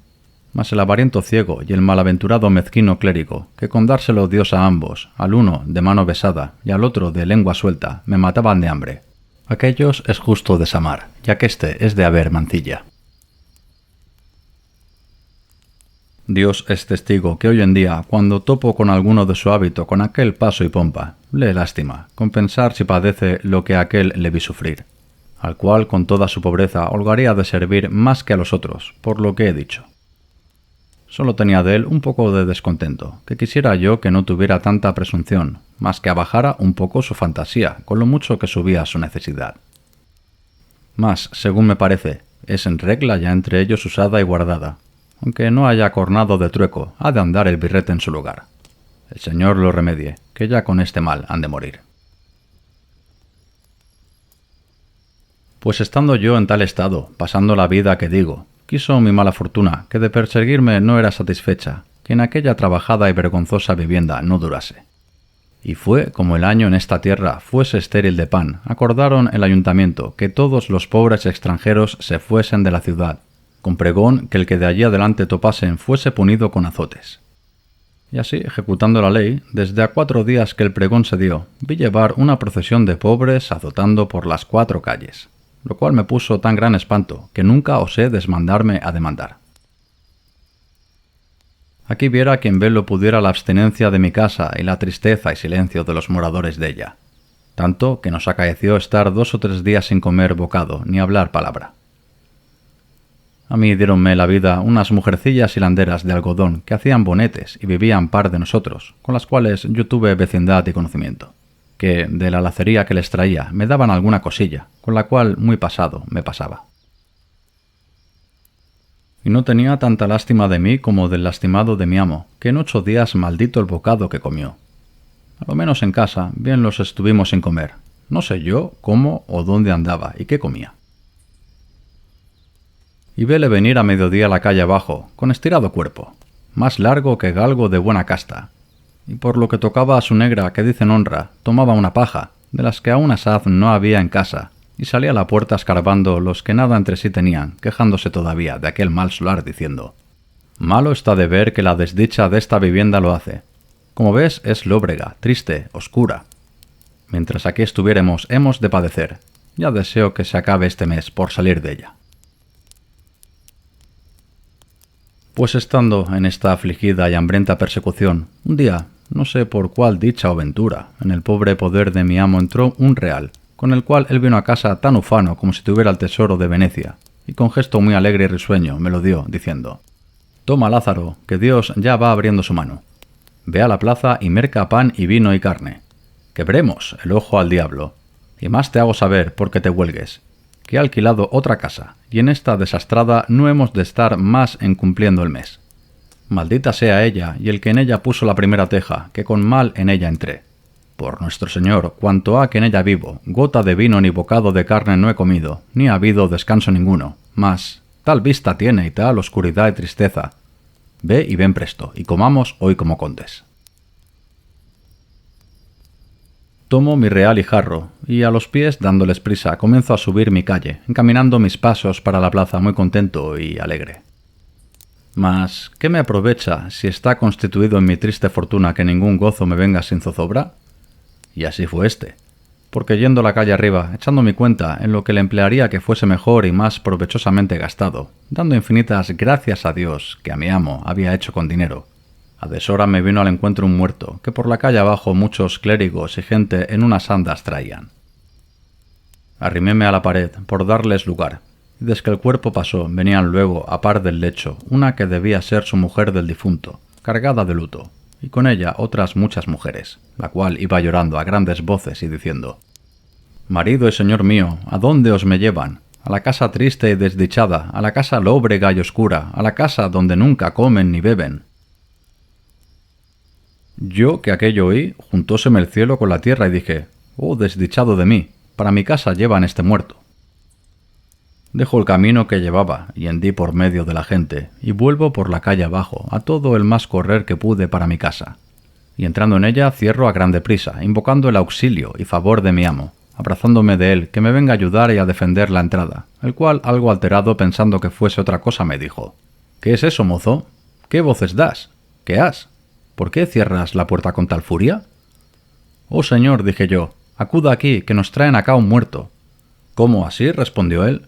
Mas el avariento ciego y el malaventurado mezquino clérigo, que con dárselo Dios a ambos, al uno de mano besada y al otro de lengua suelta, me mataban de hambre. Aquellos es justo desamar, ya que este es de haber mancilla. Dios es testigo que hoy en día, cuando topo con alguno de su hábito con aquel paso y pompa, le lástima, con pensar si padece lo que a aquel le vi sufrir, al cual con toda su pobreza holgaría de servir más que a los otros, por lo que he dicho. Solo tenía de él un poco de descontento, que quisiera yo que no tuviera tanta presunción, más que abajara un poco su fantasía, con lo mucho que subía a su necesidad. Mas, según me parece, es en regla ya entre ellos usada y guardada. Aunque no haya cornado de trueco, ha de andar el birrete en su lugar. El Señor lo remedie, que ya con este mal han de morir. Pues estando yo en tal estado, pasando la vida que digo, quiso mi mala fortuna, que de perseguirme no era satisfecha, que en aquella trabajada y vergonzosa vivienda no durase. Y fue como el año en esta tierra fuese estéril de pan, acordaron el ayuntamiento que todos los pobres extranjeros se fuesen de la ciudad, con pregón que el que de allí adelante topasen fuese punido con azotes. Y así, ejecutando la ley, desde a 4 días que el pregón se dio, vi llevar una procesión de pobres azotando por las 4 calles, lo cual me puso tan gran espanto que nunca osé desmandarme a demandar. Aquí viera quien ve lo pudiera la abstinencia de mi casa y la tristeza y silencio de los moradores de ella, tanto que nos acaeció estar 2 o 3 días sin comer bocado ni hablar palabra. A mí diéronme la vida unas mujercillas hilanderas de algodón que hacían bonetes y vivían par de nosotros, con las cuales yo tuve vecindad y conocimiento, que de la lacería que les traía me daban alguna cosilla, con la cual muy pasado me pasaba. y no tenía tanta lástima de mí como del lastimado de mi amo, que en 8 días maldito el bocado que comió. A lo menos en casa bien los estuvimos sin comer. No sé yo cómo o dónde andaba y qué comía. Y vele venir a mediodía a la calle abajo, con estirado cuerpo, más largo que galgo de buena casta. Y por lo que tocaba a su negra, que dicen honra, tomaba una paja, de las que aún asaz no había en casa, y salía a la puerta escarbando los que nada entre sí tenían, quejándose todavía de aquel mal solar, diciendo: «Malo está de ver que la desdicha de esta vivienda lo hace. Como ves, es lóbrega, triste, oscura. Mientras aquí estuviéremos, hemos de padecer. Ya deseo que se acabe este mes por salir de ella». Pues estando en esta afligida y hambrienta persecución, un día, no sé por cuál dicha o ventura, en el pobre poder de mi amo entró un real, con el cual él vino a casa tan ufano como si tuviera el tesoro de Venecia, y con gesto muy alegre y risueño me lo dio, diciendo: «Toma, Lázaro, que Dios ya va abriendo su mano. Ve a la plaza y merca pan y vino y carne. Quebremos el ojo al diablo, y más te hago saber, porque te huelgues, que he alquilado otra casa, y en esta desastrada no hemos de estar más en cumpliendo el mes. Maldita sea ella y el que en ella puso la primera teja, que con mal en ella entré. Por nuestro Señor, cuanto ha que en ella vivo, gota de vino ni bocado de carne no he comido, ni ha habido descanso ninguno, mas tal vista tiene y tal oscuridad y tristeza. Ve y ven presto, y comamos hoy como condes». Tomo mi real y jarro, y a los pies, dándoles prisa, comienzo a subir mi calle, encaminando mis pasos para la plaza muy contento y alegre. Mas, ¿qué me aprovecha si está constituido en mi triste fortuna que ningún gozo me venga sin zozobra? Y así fue porque yendo la calle arriba, echando mi cuenta en lo que le emplearía que fuese mejor y más provechosamente gastado, dando infinitas gracias a Dios que a mi amo había hecho con dinero, a deshora me vino al encuentro un muerto, que por la calle abajo muchos clérigos y gente en unas andas traían. Arriméme a la pared por darles lugar, y desde que el cuerpo pasó venían luego a par del lecho una que debía ser su mujer del difunto, cargada de luto, y con ella otras muchas mujeres, la cual iba llorando a grandes voces y diciendo: «Marido y señor mío, ¿a dónde os me llevan? A la casa triste y desdichada, a la casa lóbrega y oscura, a la casa donde nunca comen ni beben». Yo, que aquello oí, juntóseme el cielo con la tierra y dije: «Oh, desdichado de mí, para mi casa llevan este muerto». Dejo el camino que llevaba y hendí por medio de la gente, y vuelvo por la calle abajo, a todo el más correr que pude para mi casa. Y entrando en ella, cierro a grande prisa, invocando el auxilio y favor de mi amo, abrazándome de él, que me venga a ayudar y a defender la entrada, el cual, algo alterado, pensando que fuese otra cosa, me dijo: «¿Qué es eso, mozo? ¿Qué voces das? ¿Qué has? ¿Por qué cierras la puerta con tal furia?» «Oh, señor», dije yo, «acuda aquí, que nos traen acá un muerto». «¿Cómo así?», respondió él.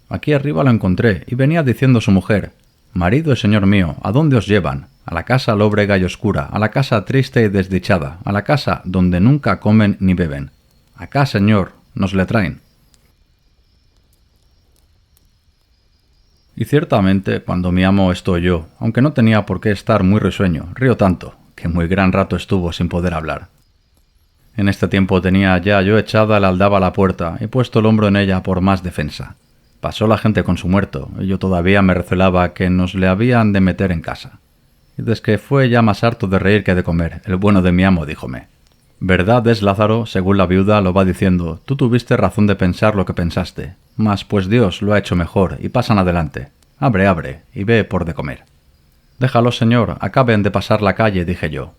«Aquí arriba lo encontré, y venía diciendo su mujer: «Marido y señor mío, ¿a dónde os llevan? A la casa lóbrega y oscura, a la casa triste y desdichada, a la casa donde nunca comen ni beben. Acá, señor, nos le traen». Y ciertamente, cuando mi amo esto oyó, aunque no tenía por qué estar muy risueño, rió tanto, que muy gran rato estuvo sin poder hablar. En este tiempo tenía ya yo echada la aldaba a la puerta y puesto el hombro en ella por más defensa. Pasó la gente con su muerto, y yo todavía me recelaba que nos le habían de meter en casa. Y desde que fue ya más harto de reír que de comer, el bueno de mi amo díjome: «Verdad es, Lázaro, según la viuda lo va diciendo, tú tuviste razón de pensar lo que pensaste, mas pues Dios lo ha hecho mejor, y pasan adelante. Abre, y ve por de comer». «Déjalo, señor, acaben de pasar la calle», dije yo.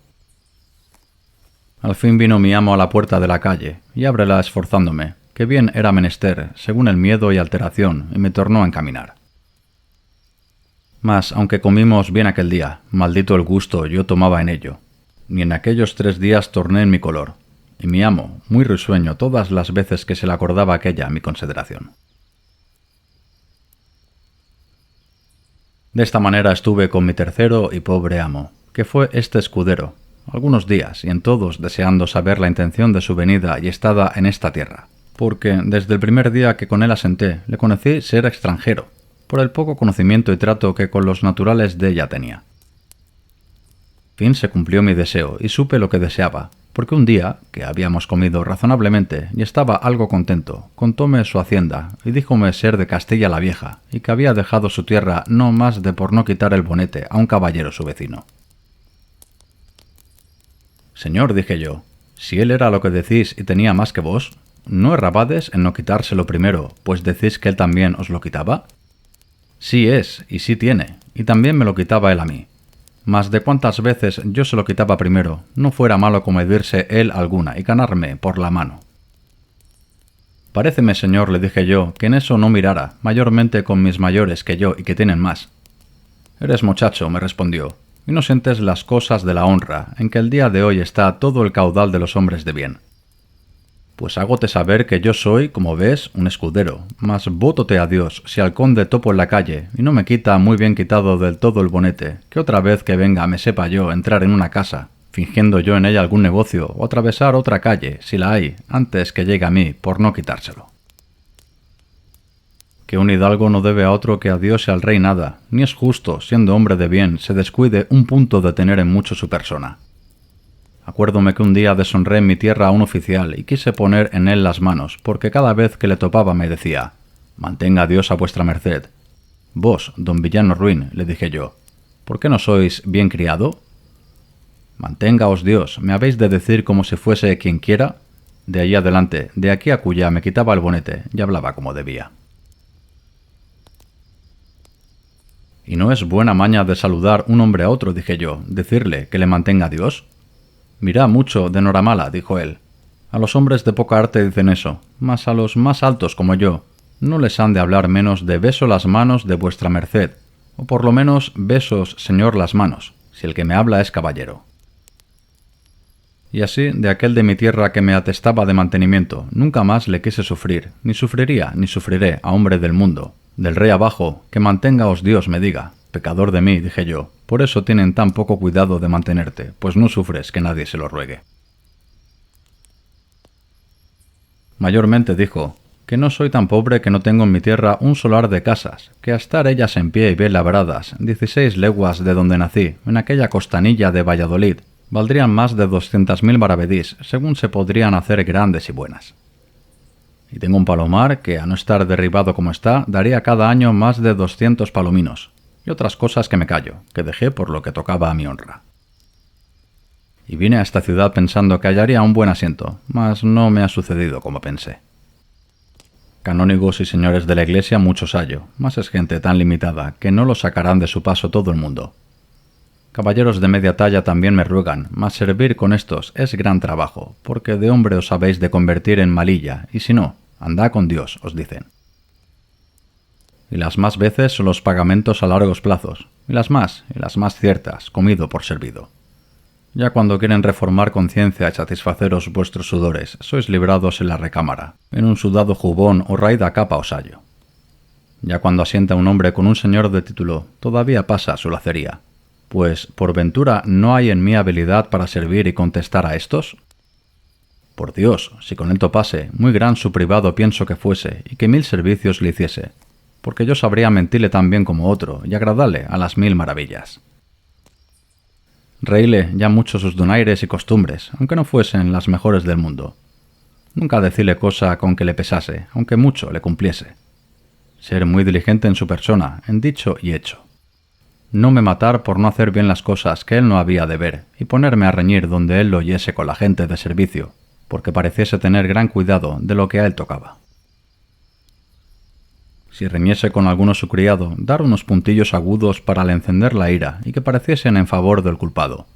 Al fin vino mi amo a la puerta de la calle, y ábrela esforzándome, que bien era menester, según el miedo y alteración, y me tornó a encaminar. Mas, aunque comimos bien aquel día, maldito el gusto yo tomaba en ello, ni en aquellos 3 días torné en mi color, y mi amo, muy risueño todas las veces que se le acordaba aquella mi consideración. De esta manera estuve con mi tercero y pobre amo, que fue este escudero, algunos días, y en todos deseando saber la intención de su venida y estada en esta tierra, porque desde el primer día que con él asenté, le conocí ser extranjero, por el poco conocimiento y trato que con los naturales de ella tenía. Fin se cumplió mi deseo, y supe lo que deseaba, porque un día, que habíamos comido razonablemente y estaba algo contento, contóme su hacienda y díjome ser de Castilla la Vieja y que había dejado su tierra no más de por no quitar el bonete a un caballero su vecino. Señor, dije yo, si él era lo que decís y tenía más que vos, ¿no errabades en no quitárselo primero, pues decís que él también os lo quitaba? Sí es, y sí tiene, y también me lo quitaba él a mí. Mas de cuántas veces yo se lo quitaba primero, no fuera malo comedirse él alguna y ganarme por la mano. Paréceme, señor, le dije yo, que en eso no mirara, mayormente con mis mayores que yo y que tienen más. Eres muchacho, me respondió, y no sientes las cosas de la honra, en que el día de hoy está todo el caudal de los hombres de bien. Pues hágote saber que yo soy, como ves, un escudero, mas vótote a Dios si al conde topo en la calle y no me quita muy bien quitado del todo el bonete, que otra vez que venga me sepa yo entrar en una casa, fingiendo yo en ella algún negocio, o atravesar otra calle, si la hay, antes que llegue a mí, por no quitárselo. Que un hidalgo no debe a otro que a Dios y al rey nada, ni es justo, siendo hombre de bien, se descuide un punto de tener en mucho su persona. Acuérdome que un día deshonré en mi tierra a un oficial y quise poner en él las manos, porque cada vez que le topaba me decía: «Mantenga Dios a vuestra merced». «Vos, don villano ruin», le dije yo, «¿por qué no sois bien criado?» «Manténgaos Dios, me habéis de decir como si fuese quien quiera». De allí adelante, de aquí a cuya me quitaba el bonete, y hablaba como debía. «¿Y no es buena maña de saludar un hombre a otro?», dije yo, «decirle que le mantenga Dios». «Mirá mucho de Noramala», dijo él. «A los hombres de poca arte dicen eso, mas a los más altos como yo no les han de hablar menos de beso las manos de vuestra merced, o por lo menos besos, señor, las manos, si el que me habla es caballero». Y así, de aquel de mi tierra que me atestaba de mantenimiento, nunca más le quise sufrir, ni sufriría, ni sufriré a hombre del mundo, del rey abajo, que manténgaos Dios me diga. «Pecador de mí», dije yo, «por eso tienen tan poco cuidado de mantenerte, pues no sufres que nadie se lo ruegue». Mayormente dijo, «que no soy tan pobre que no tengo en mi tierra un solar de casas, que a estar ellas en pie y bien labradas, 16 leguas de donde nací, en aquella costanilla de Valladolid, valdrían más de 200.000 maravedís, según se podrían hacer grandes y buenas. Y tengo un palomar que, a no estar derribado como está, daría cada año más de 200 palominos, y otras cosas que me callo, que dejé por lo que tocaba a mi honra. Y vine a esta ciudad pensando que hallaría un buen asiento, mas no me ha sucedido como pensé. Canónigos y señores de la iglesia muchos hallo, mas es gente tan limitada que no lo sacarán de su paso todo el mundo. Caballeros de media talla también me ruegan, mas servir con estos es gran trabajo, porque de hombre os habéis de convertir en malilla, y si no, andad con Dios, os dicen. Y las más veces son los pagamentos a largos plazos, y las más ciertas, comido por servido. Ya cuando quieren reformar conciencia y satisfaceros vuestros sudores, sois librados en la recámara, en un sudado jubón o raída capa o sayo. Ya cuando asienta un hombre con un señor de título, todavía pasa su lacería, pues, ¿por ventura no hay en mí habilidad para servir y contestar a estos? Por Dios, si con él topase, muy gran su privado pienso que fuese, y que 1000 servicios le hiciese, porque yo sabría mentirle tan bien como otro, y agradarle a las 1000 maravillas. Reíle ya mucho sus donaires y costumbres, aunque no fuesen las mejores del mundo. Nunca decirle cosa con que le pesase, aunque mucho le cumpliese. Ser muy diligente en su persona, en dicho y hecho. No me matar por no hacer bien las cosas que él no había de ver, y ponerme a reñir donde él lo oyese con la gente de servicio, porque pareciese tener gran cuidado de lo que a él tocaba. Si reñiese con alguno su criado, dar unos puntillos agudos para le encender la ira y que pareciesen en favor del culpado.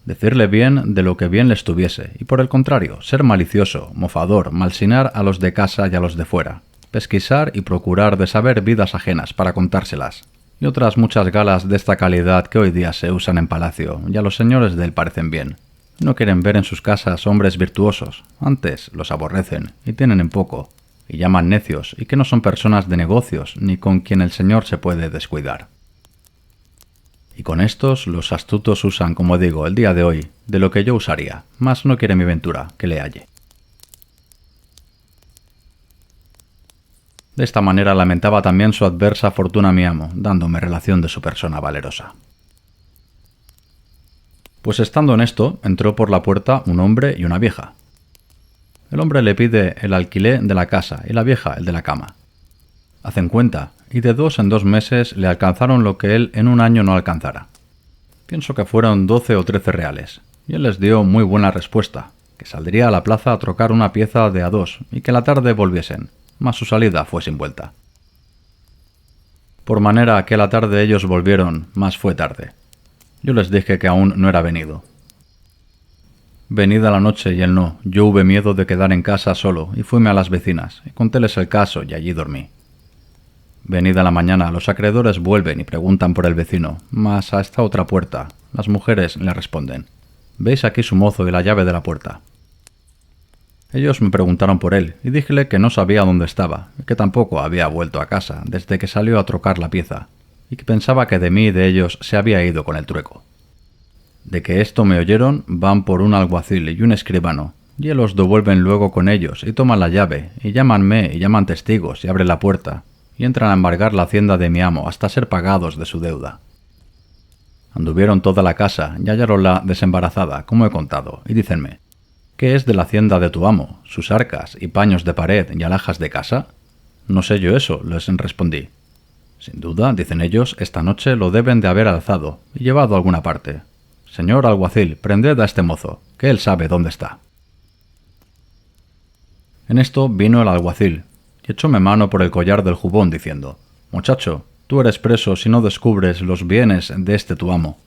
Decirle bien de lo que bien le estuviese, y por el contrario, ser malicioso, mofador, malsinar a los de casa y a los de fuera, pesquisar y procurar de saber vidas ajenas para contárselas, y otras muchas galas de esta calidad que hoy día se usan en palacio y a los señores de él parecen bien. No quieren ver en sus casas hombres virtuosos, antes los aborrecen y tienen en poco, y llaman necios y que no son personas de negocios ni con quien el señor se puede descuidar. Y con estos los astutos usan, como digo, el día de hoy, de lo que yo usaría, mas no quiere mi ventura que le halle. De esta manera lamentaba también su adversa fortuna mi amo, dándome relación de su persona valerosa. Pues estando en esto, entró por la puerta un hombre y una vieja. El hombre le pide el alquiler de la casa y la vieja el de la cama. Hacen cuenta, y de 2 en 2 meses le alcanzaron lo que él en un año no alcanzara. Pienso que fueron 12 o 13 reales, y él les dio muy buena respuesta, que saldría a la plaza a trocar una pieza de a 2 y que la tarde volviesen, mas su salida fue sin vuelta. Por manera que la tarde ellos volvieron, mas fue tarde. Yo les dije que aún no era venido. Venida la noche y él no, yo hube miedo de quedar en casa solo y fuime a las vecinas y contéles el caso y allí dormí. Venida la mañana, los acreedores vuelven y preguntan por el vecino, mas a esta otra puerta, las mujeres le responden: «Veis aquí su mozo y la llave de la puerta». Ellos me preguntaron por él y díjele que no sabía dónde estaba y que tampoco había vuelto a casa desde que salió a trocar la pieza y que pensaba que de mí y de ellos se había ido con el trueco. De que esto me oyeron, van por un alguacil y un escribano, y los devuelven luego con ellos y toman la llave y llámanme y llaman testigos y abren la puerta y entran a embargar la hacienda de mi amo hasta ser pagados de su deuda. Anduvieron toda la casa y hallaronla desembarazada, como he contado, y dícenme: «¿Qué es de la hacienda de tu amo, sus arcas y paños de pared y alhajas de casa?» «No sé yo eso», les respondí. «Sin duda», dicen ellos, «esta noche lo deben de haber alzado y llevado a alguna parte. Señor alguacil, prended a este mozo, que él sabe dónde está». En esto vino el alguacil y echóme mano por el collar del jubón diciendo: «Muchacho, tú eres preso si no descubres los bienes de este tu amo».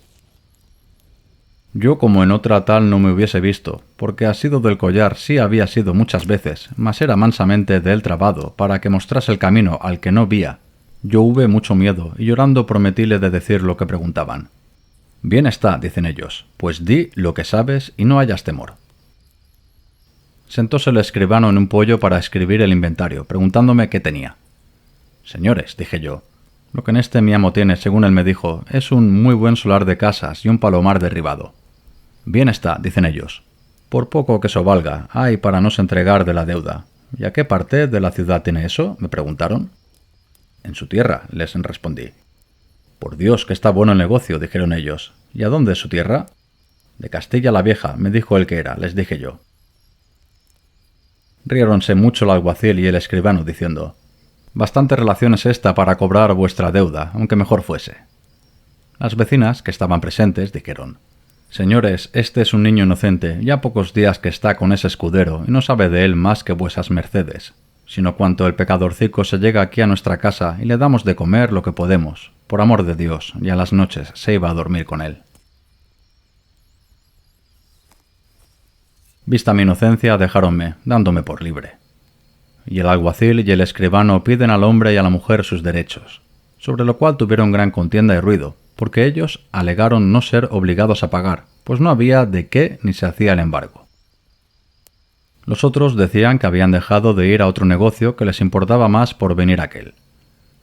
Yo como en otra tal no me hubiese visto, porque asido del collar sí había sido muchas veces, mas era mansamente de él trabado, para que mostrase el camino al que no vía. Yo hube mucho miedo, y llorando prometíle de decir lo que preguntaban. «Bien está», dicen ellos, «pues di lo que sabes y no hayas temor». Sentóse el escribano en un poyo para escribir el inventario, preguntándome qué tenía. «Señores», dije yo, «lo que en este mi amo tiene, según él me dijo, es un muy buen solar de casas y un palomar derribado». «Bien está», dicen ellos, «por poco que eso valga, hay para no se entregar de la deuda». «¿Y a qué parte de la ciudad tiene eso?», me preguntaron. «En su tierra», les respondí. «Por Dios, que está bueno el negocio», dijeron ellos. «¿Y a dónde es su tierra?» «De Castilla la Vieja», me dijo el que era, les dije yo. Riéronse mucho el alguacil y el escribano, diciendo: «Bastante relación es esta para cobrar vuestra deuda, aunque mejor fuese». Las vecinas, que estaban presentes, dijeron: «Señores, este es un niño inocente, ya pocos días que está con ese escudero, y no sabe de él más que vuesas mercedes, sino cuanto el pecadorcico se llega aquí a nuestra casa y le damos de comer lo que podemos, por amor de Dios, y a las noches se iba a dormir con él». Vista mi inocencia, dejáronme, dándome por libre. Y el alguacil y el escribano piden al hombre y a la mujer sus derechos, sobre lo cual tuvieron gran contienda y ruido, porque ellos alegaron no ser obligados a pagar, pues no había de qué ni se hacía el embargo. Los otros decían que habían dejado de ir a otro negocio que les importaba más por venir aquel.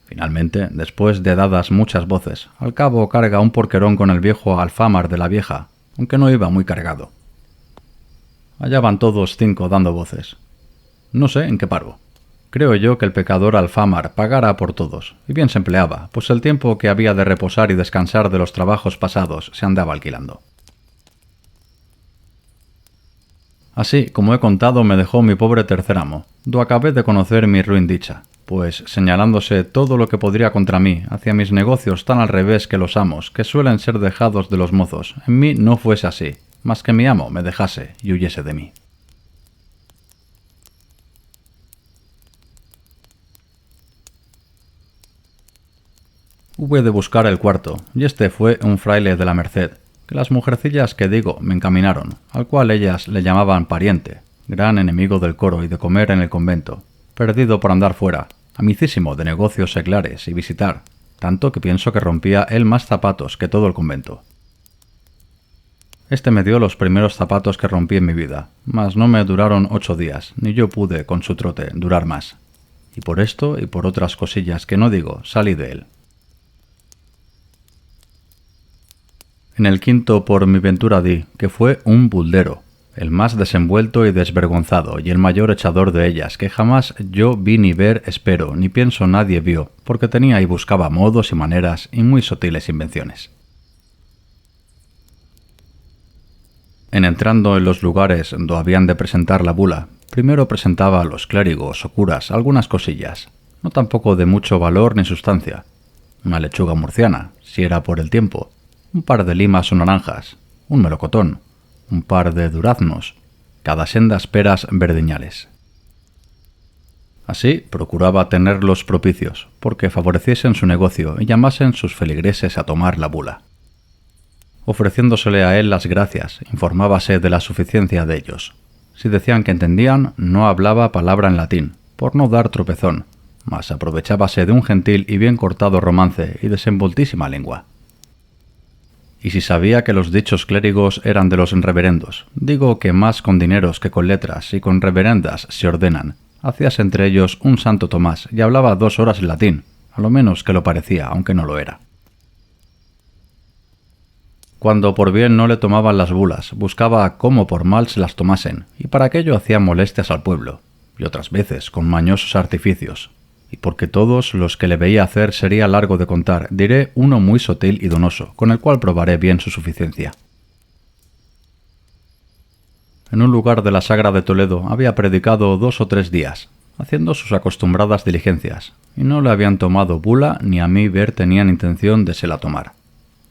Finalmente, después de dadas muchas voces, al cabo carga un porquerón con el viejo alfámar de la vieja, aunque no iba muy cargado. Allá van todos 5 dando voces. No sé en qué paro. Creo yo que el pecador alfámar pagara por todos, y bien se empleaba, pues el tiempo que había de reposar y descansar de los trabajos pasados se andaba alquilando. Así, como he contado, me dejó mi pobre tercer amo, do acabé de conocer mi ruin dicha, pues, señalándose todo lo que podría contra mí, hacia mis negocios tan al revés que los amos, que suelen ser dejados de los mozos, en mí no fuese así, mas que mi amo me dejase y huyese de mí. Hube de buscar el cuarto, y este fue un fraile de la Merced, que las mujercillas que digo me encaminaron, al cual ellas le llamaban pariente, gran enemigo del coro y de comer en el convento, perdido por andar fuera, amicísimo de negocios seglares y visitar, tanto que pienso que rompía él más zapatos que todo el convento. Este me dio los primeros zapatos que rompí en mi vida, mas no me duraron 8 días, ni yo pude, con su trote, durar más. Y por esto y por otras cosillas que no digo, salí de él. En el quinto por mi ventura di, que fue un buldero, el más desenvuelto y desvergonzado, y el mayor echador de ellas, que jamás yo vi ni ver espero, ni pienso nadie vio, porque tenía y buscaba modos y maneras y muy sutiles invenciones. En entrando en los lugares donde habían de presentar la bula, primero presentaba a los clérigos o curas algunas cosillas, no tampoco de mucho valor ni sustancia. Una lechuga murciana, si era por el tiempo, un par de limas o naranjas, un melocotón, un par de duraznos, cada sendas peras verdiñales. Así procuraba tenerlos propicios, porque favoreciesen su negocio y llamasen sus feligreses a tomar la bula. Ofreciéndosele a él las gracias, informábase de la suficiencia de ellos. Si decían que entendían, no hablaba palabra en latín, por no dar tropezón, mas aprovechábase de un gentil y bien cortado romance y desenvoltísima lengua. Y si sabía que los dichos clérigos eran de los reverendos, digo que más con dineros que con letras y con reverendas se ordenan, hacíase entre ellos un Santo Tomás y hablaba 2 horas en latín, a lo menos que lo parecía, aunque no lo era. Cuando por bien no le tomaban las bulas, buscaba cómo por mal se las tomasen, y para aquello hacía molestias al pueblo, y otras veces con mañosos artificios, y porque todos los que le veía hacer sería largo de contar, diré uno muy sotil y donoso, con el cual probaré bien su suficiencia. En un lugar de la Sagra de Toledo había predicado 2 o 3 días, haciendo sus acostumbradas diligencias, y no le habían tomado bula ni a mí ver tenían intención de se la tomar.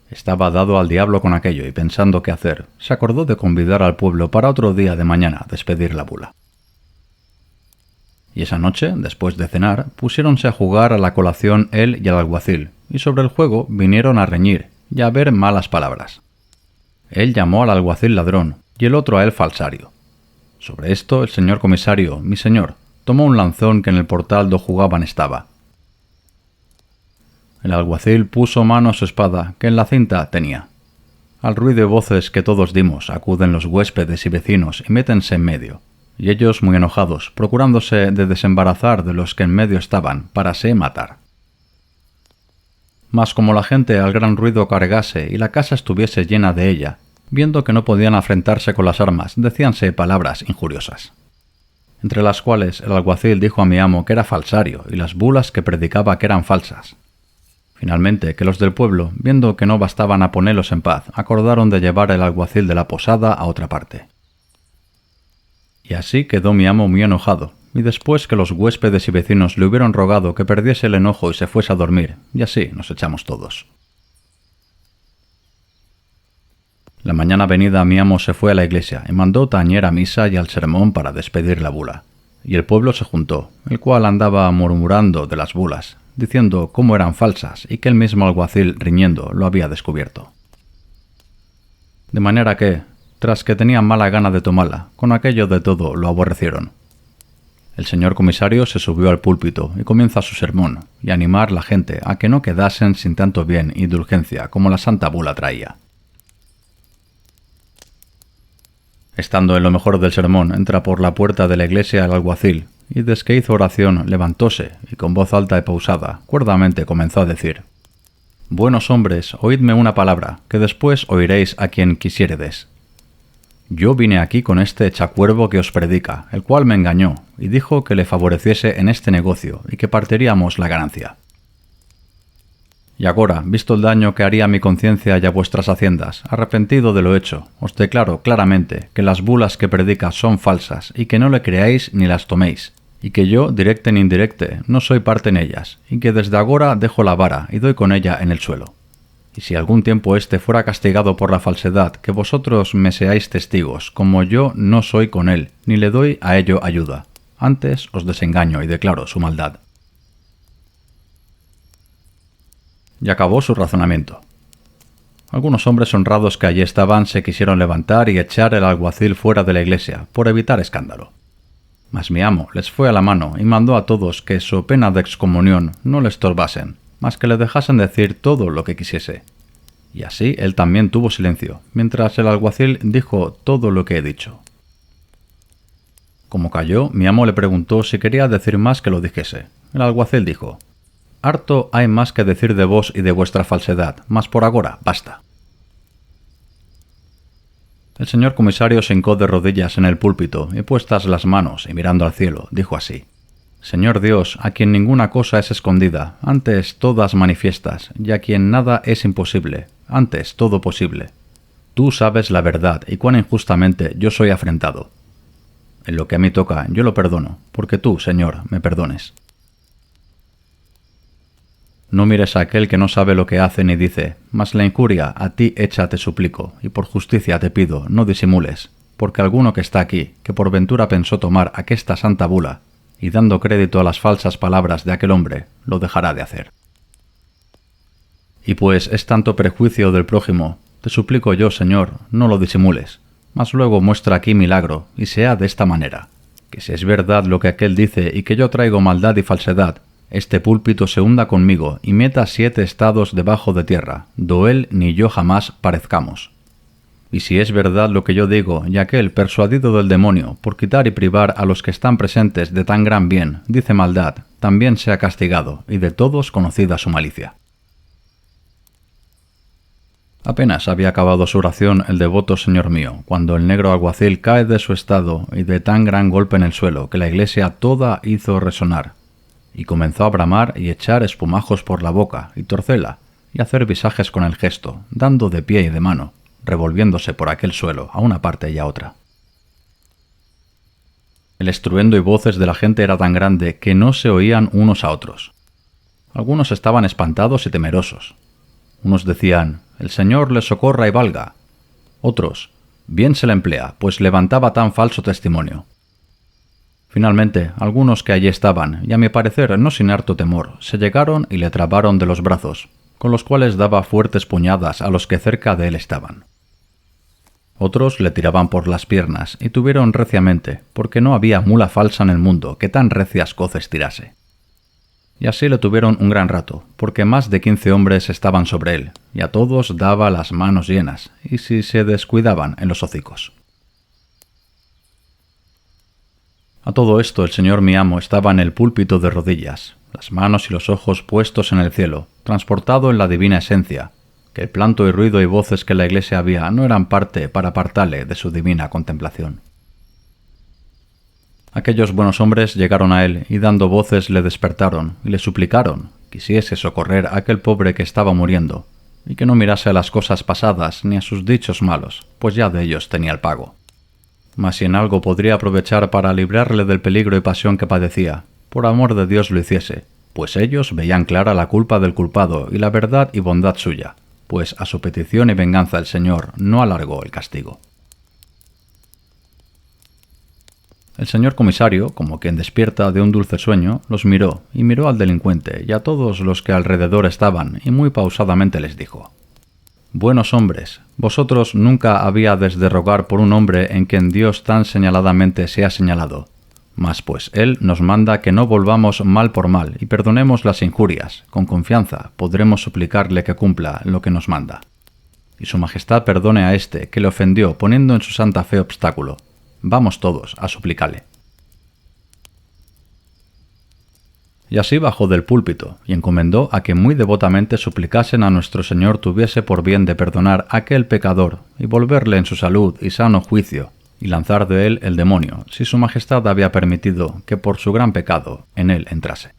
Estaba dado al diablo con aquello y pensando qué hacer, se acordó de convidar al pueblo para otro día de mañana despedir la bula. Y esa noche, después de cenar, pusiéronse a jugar a la colación él y el alguacil, y sobre el juego vinieron a reñir y a ver malas palabras. Él llamó al alguacil ladrón y el otro a él falsario. Sobre esto el señor comisario, mi señor, tomó un lanzón que en el portal do jugaban estaba. El alguacil puso mano a su espada, que en la cinta tenía. Al ruido de voces que todos dimos, acuden los huéspedes y vecinos y métense en medio, y ellos muy enojados, procurándose de desembarazar de los que en medio estaban, para se matar. Mas como la gente al gran ruido cargase y la casa estuviese llena de ella, viendo que no podían afrentarse con las armas, decíanse palabras injuriosas. Entre las cuales el alguacil dijo a mi amo que era falsario y las bulas que predicaba que eran falsas. Finalmente, que los del pueblo, viendo que no bastaban a ponerlos en paz, acordaron de llevar el alguacil de la posada a otra parte. Y así quedó mi amo muy enojado, y después que los huéspedes y vecinos le hubieron rogado que perdiese el enojo y se fuese a dormir, y así nos echamos todos. La mañana venida mi amo se fue a la iglesia y mandó tañer a misa y al sermón para despedir la bula, y el pueblo se juntó, el cual andaba murmurando de las bulas, diciendo cómo eran falsas y que el mismo alguacil riñendo lo había descubierto. De manera que, tras que tenían mala gana de tomarla, con aquello de todo lo aborrecieron. El señor comisario se subió al púlpito y comienza su sermón, y animar la gente a que no quedasen sin tanto bien y indulgencia como la santa bula traía. Estando en lo mejor del sermón, entra por la puerta de la iglesia el alguacil, y desde que hizo oración levantóse, y con voz alta y pausada, cuerdamente comenzó a decir: «Buenos hombres, oídme una palabra, que después oiréis a quien quisiéredes. Yo vine aquí con este echacuervo que os predica, el cual me engañó, y dijo que le favoreciese en este negocio, y que partiríamos la ganancia. Y agora, visto el daño que haría a mi conciencia y a vuestras haciendas, arrepentido de lo hecho, os declaro claramente que las bulas que predica son falsas, y que no le creáis ni las toméis, y que yo, directe ni indirecte, no soy parte en ellas, y que desde agora dejo la vara y doy con ella en el suelo. Y si algún tiempo éste fuera castigado por la falsedad, que vosotros me seáis testigos, como yo no soy con él, ni le doy a ello ayuda. Antes os desengaño y declaro su maldad». Y acabó su razonamiento. Algunos hombres honrados que allí estaban se quisieron levantar y echar el alguacil fuera de la iglesia, por evitar escándalo. Mas mi amo les fue a la mano y mandó a todos que, so pena de excomunión, no le estorbasen, mas que le dejasen decir todo lo que quisiese. Y así él también tuvo silencio, mientras el alguacil dijo todo lo que he dicho. Como calló, mi amo le preguntó si quería decir más que lo dijese. El alguacil dijo: «Harto hay más que decir de vos y de vuestra falsedad, mas por agora basta». El señor comisario se hincó de rodillas en el púlpito y puestas las manos y mirando al cielo, dijo así: «Señor Dios, a quien ninguna cosa es escondida, antes todas manifiestas, y a quien nada es imposible, antes todo posible. Tú sabes la verdad y cuán injustamente yo soy afrentado. En lo que a mí toca, yo lo perdono, porque tú, Señor, me perdones. No mires a aquel que no sabe lo que hace ni dice, mas la injuria a ti hecha te suplico, y por justicia te pido, no disimules, porque alguno que está aquí, que por ventura pensó tomar aquesta santa bula, y dando crédito a las falsas palabras de aquel hombre, lo dejará de hacer. Y pues es tanto prejuicio del prójimo, te suplico yo, Señor, no lo disimules, mas luego muestra aquí milagro, y sea de esta manera, que si es verdad lo que aquel dice y que yo traigo maldad y falsedad, este púlpito se hunda conmigo y meta 7 estados debajo de tierra, do él ni yo jamás parezcamos. Y si es verdad lo que yo digo, y aquel persuadido del demonio, por quitar y privar a los que están presentes de tan gran bien, dice maldad, también sea castigado, y de todos conocida su malicia. Apenas había acabado su oración el devoto señor mío, cuando el negro alguacil cae de su estado y de tan gran golpe en el suelo que la iglesia toda hizo resonar, y comenzó a bramar y echar espumajos por la boca, y torcela, y hacer visajes con el gesto, dando de pie y de mano, revolviéndose por aquel suelo a una parte y a otra. El estruendo y voces de la gente era tan grande que no se oían unos a otros. Algunos estaban espantados y temerosos. Unos decían, el Señor le socorra y valga. Otros, bien se le emplea, pues levantaba tan falso testimonio. Finalmente, algunos que allí estaban, y a mi parecer no sin harto temor, se llegaron y le trabaron de los brazos, con los cuales daba fuertes puñadas a los que cerca de él estaban. Otros le tiraban por las piernas, y tuvieron reciamente, porque no había mula falsa en el mundo que tan recias coces tirase. Y así le tuvieron un gran rato, porque más de 15 hombres estaban sobre él, y a todos daba las manos llenas, y si se descuidaban en los hocicos. A todo esto el señor mi amo estaba en el púlpito de rodillas, las manos y los ojos puestos en el cielo, transportado en la divina esencia, que el planto y ruido y voces que la iglesia había no eran parte para apartarle de su divina contemplación. Aquellos buenos hombres llegaron a él y dando voces le despertaron y le suplicaron quisiese socorrer a aquel pobre que estaba muriendo y que no mirase a las cosas pasadas ni a sus dichos malos, pues ya de ellos tenía el pago. Mas si en algo podría aprovechar para librarle del peligro y pasión que padecía, por amor de Dios lo hiciese, pues ellos veían clara la culpa del culpado y la verdad y bondad suya, pues a su petición y venganza el Señor no alargó el castigo. El señor comisario, como quien despierta de un dulce sueño, los miró, y miró al delincuente y a todos los que alrededor estaban, y muy pausadamente les dijo: «Buenos hombres, vosotros nunca habíades de rogar por un hombre en quien Dios tan señaladamente se ha señalado, mas pues Él nos manda que no volvamos mal por mal y perdonemos las injurias, con confianza podremos suplicarle que cumpla lo que nos manda. Y su majestad perdone a éste que le ofendió poniendo en su santa fe obstáculo. Vamos todos a suplicarle». Y así bajó del púlpito y encomendó a que muy devotamente suplicasen a nuestro Señor tuviese por bien de perdonar a aquel pecador y volverle en su salud y sano juicio y lanzar de él el demonio, si su majestad había permitido que por su gran pecado en él entrase.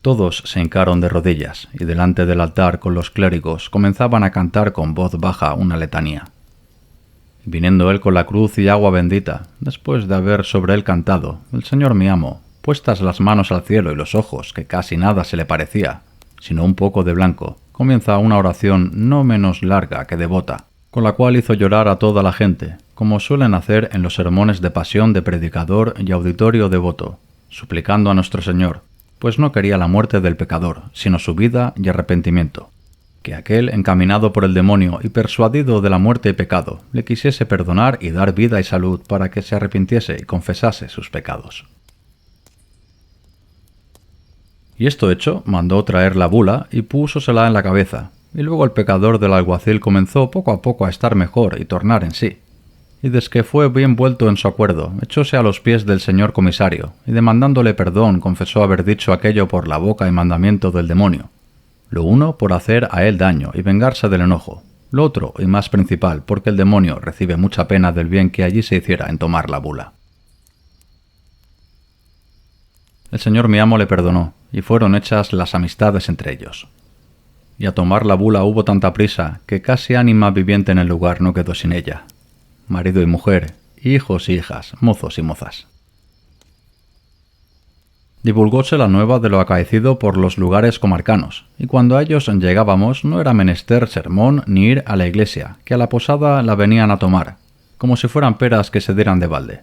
Todos se hincaron de rodillas y delante del altar con los clérigos comenzaban a cantar con voz baja una letanía. Viniendo él con la cruz y agua bendita, después de haber sobre él cantado, el señor mi amo, puestas las manos al cielo y los ojos, que casi nada se le parecía, sino un poco de blanco, comienza una oración no menos larga que devota, con la cual hizo llorar a toda la gente, como suelen hacer en los sermones de pasión de predicador y auditorio devoto, suplicando a nuestro Señor, pues no quería la muerte del pecador, sino su vida y arrepentimiento, que aquel encaminado por el demonio y persuadido de la muerte y pecado le quisiese perdonar y dar vida y salud para que se arrepintiese y confesase sus pecados. Y esto hecho, mandó traer la bula y púsosela en la cabeza, y luego el pecador del alguacil comenzó poco a poco a estar mejor y tornar en sí. Y desde que fue bien vuelto en su acuerdo, echóse a los pies del señor comisario, y demandándole perdón confesó haber dicho aquello por la boca y mandamiento del demonio. Lo uno por hacer a él daño y vengarse del enojo, lo otro y más principal porque el demonio recibe mucha pena del bien que allí se hiciera en tomar la bula. El señor mi amo le perdonó, y fueron hechas las amistades entre ellos. y a tomar la bula hubo tanta prisa que casi ánima viviente en el lugar no quedó sin ella. Marido y mujer, hijos y hijas, mozos y mozas. Divulgóse la nueva de lo acaecido por los lugares comarcanos, y cuando a ellos llegábamos no era menester sermón ni ir a la iglesia, que a la posada la venían a tomar, como si fueran peras que se dieran de balde.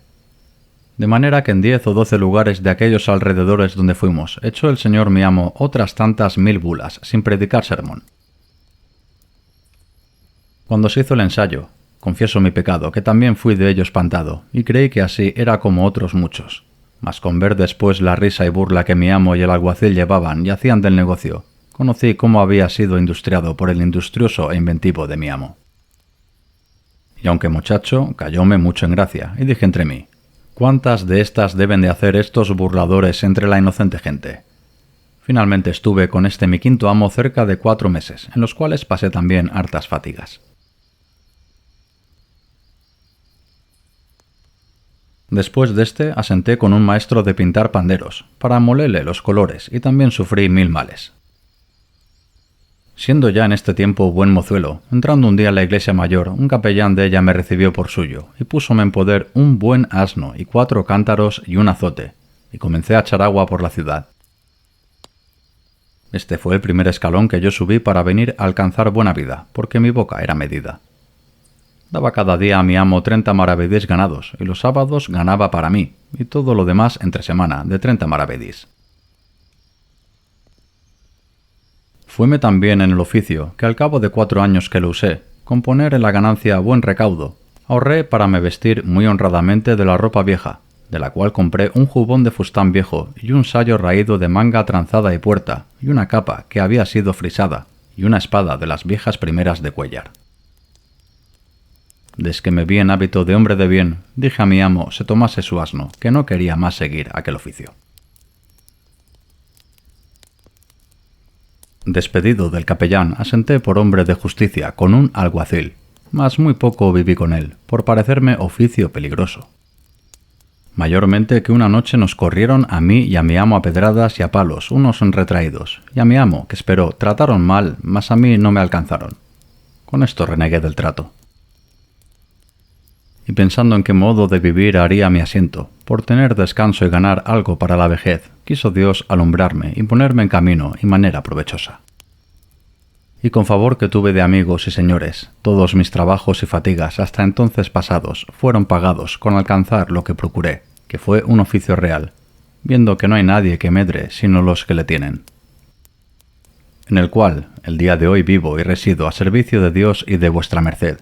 De manera que en 10 o 12 lugares de aquellos alrededores donde fuimos, echó el señor mi amo otras tantas 1000 bulas, sin predicar sermón. Cuando se hizo el ensayo, confieso mi pecado, que también fui de ello espantado, y creí que así era como otros muchos. Mas con ver después la risa y burla que mi amo y el alguacil llevaban y hacían del negocio, conocí cómo había sido industriado por el industrioso e inventivo de mi amo. Y aunque muchacho, cayóme mucho en gracia, y dije entre mí, ¿cuántas de estas deben de hacer estos burladores entre la inocente gente? Finalmente estuve con este mi quinto amo cerca de 4 meses, en los cuales pasé también hartas fatigas. Después de este asenté con un maestro de pintar panderos, para molerle los colores, y también sufrí 1000 males. Siendo ya en este tiempo buen mozuelo, entrando un día a la iglesia mayor, un capellán de ella me recibió por suyo, y púsome en poder un buen asno y 4 cántaros y un azote, y comencé a echar agua por la ciudad. Este fue el primer escalón que yo subí para venir a alcanzar buena vida, porque mi boca era medida. Daba cada día a mi amo 30 maravedís ganados, y los sábados ganaba para mí, y todo lo demás entre semana, de 30 maravedís. Fuime también en el oficio, que al cabo de 4 años que lo usé, con poner en la ganancia buen recaudo, ahorré para me vestir muy honradamente de la ropa vieja, de la cual compré un jubón de fustán viejo y un sayo raído de manga tranzada y puerta, y una capa que había sido frisada, y una espada de las viejas primeras de Cuéllar. Desde que me vi en hábito de hombre de bien, dije a mi amo se tomase su asno, que no quería más seguir aquel oficio. Despedido del capellán, asenté por hombre de justicia con un alguacil, mas muy poco viví con él, por parecerme oficio peligroso. Mayormente que una noche nos corrieron a mí y a mi amo a pedradas y a palos, unos retraídos, y a mi amo, que esperó, trataron mal, mas a mí no me alcanzaron. Con esto renegué del trato. Y pensando en qué modo de vivir haría mi asiento, por tener descanso y ganar algo para la vejez, quiso Dios alumbrarme y ponerme en camino y manera provechosa. Y con favor que tuve de amigos y señores, todos mis trabajos y fatigas hasta entonces pasados fueron pagados con alcanzar lo que procuré, que fue un oficio real, viendo que no hay nadie que medre sino los que le tienen. En el cual el día de hoy vivo y resido a servicio de Dios y de vuestra merced.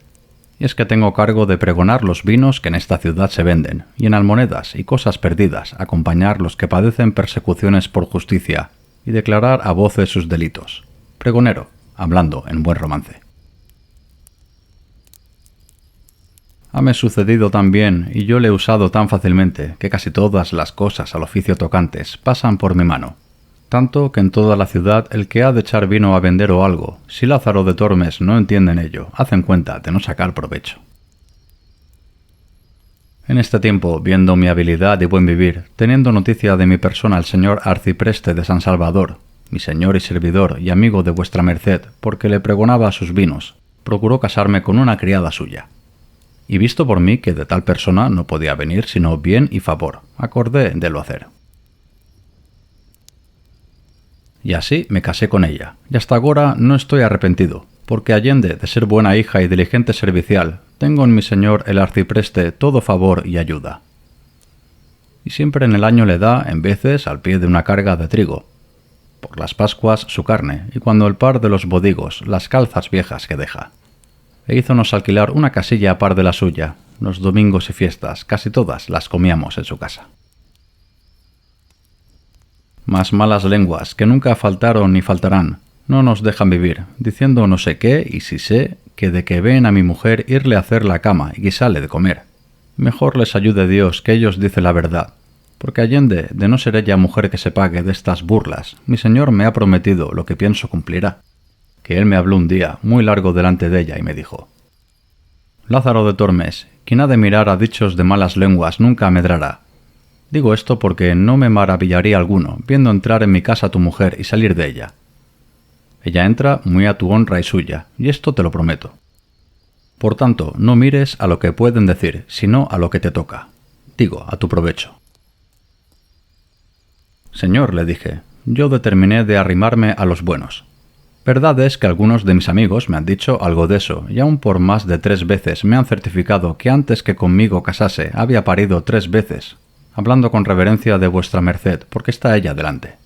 Y es que tengo cargo de pregonar los vinos que en esta ciudad se venden, y en almonedas y cosas perdidas acompañar los que padecen persecuciones por justicia, y declarar a voces sus delitos. Pregonero, hablando en buen romance. Hame sucedido tan bien, y yo le he usado tan fácilmente, que casi todas las cosas al oficio tocantes pasan por mi mano. Tanto que en toda la ciudad el que ha de echar vino a vender o algo, si Lázaro de Tormes no entiende en ello, hacen cuenta de no sacar provecho. En este tiempo, viendo mi habilidad y buen vivir, teniendo noticia de mi persona el señor arcipreste de San Salvador, mi señor y servidor y amigo de vuestra merced, porque le pregonaba sus vinos, procuró casarme con una criada suya. Y visto por mí que de tal persona no podía venir sino bien y favor, acordé de lo hacer. Y así me casé con ella, y hasta ahora no estoy arrepentido, porque allende de ser buena hija y diligente servicial, tengo en mi señor el arcipreste todo favor y ayuda. Y siempre en el año le da, en veces, al pie de una carga de trigo, por las Pascuas su carne, y cuando el par de los bodigos, las calzas viejas que deja. E hízonos alquilar una casilla a par de la suya, los domingos y fiestas, casi todas las comíamos en su casa. Mas malas lenguas, que nunca faltaron ni faltarán, no nos dejan vivir, diciendo no sé qué y si sé que de que ven a mi mujer irle a hacer la cama y guisarle de comer. Mejor les ayude Dios que ellos dicen la verdad, porque allende de no ser ella mujer que se pague de estas burlas, mi señor me ha prometido lo que pienso cumplirá, que él me habló un día muy largo delante de ella y me dijo: Lázaro de Tormes, quien ha de mirar a dichos de malas lenguas nunca amedrará. Digo esto porque no me maravillaría alguno, viendo entrar en mi casa tu mujer y salir de ella. Ella entra muy a tu honra y suya, y esto te lo prometo. Por tanto, no mires a lo que pueden decir, sino a lo que te toca. Digo, a tu provecho. Señor, le dije, yo determiné de arrimarme a los buenos. Verdad es que algunos de mis amigos me han dicho algo de eso, y aún por más de 3 veces me han certificado que antes que conmigo casase había parido 3 veces, hablando con reverencia de vuestra merced, porque está ella delante.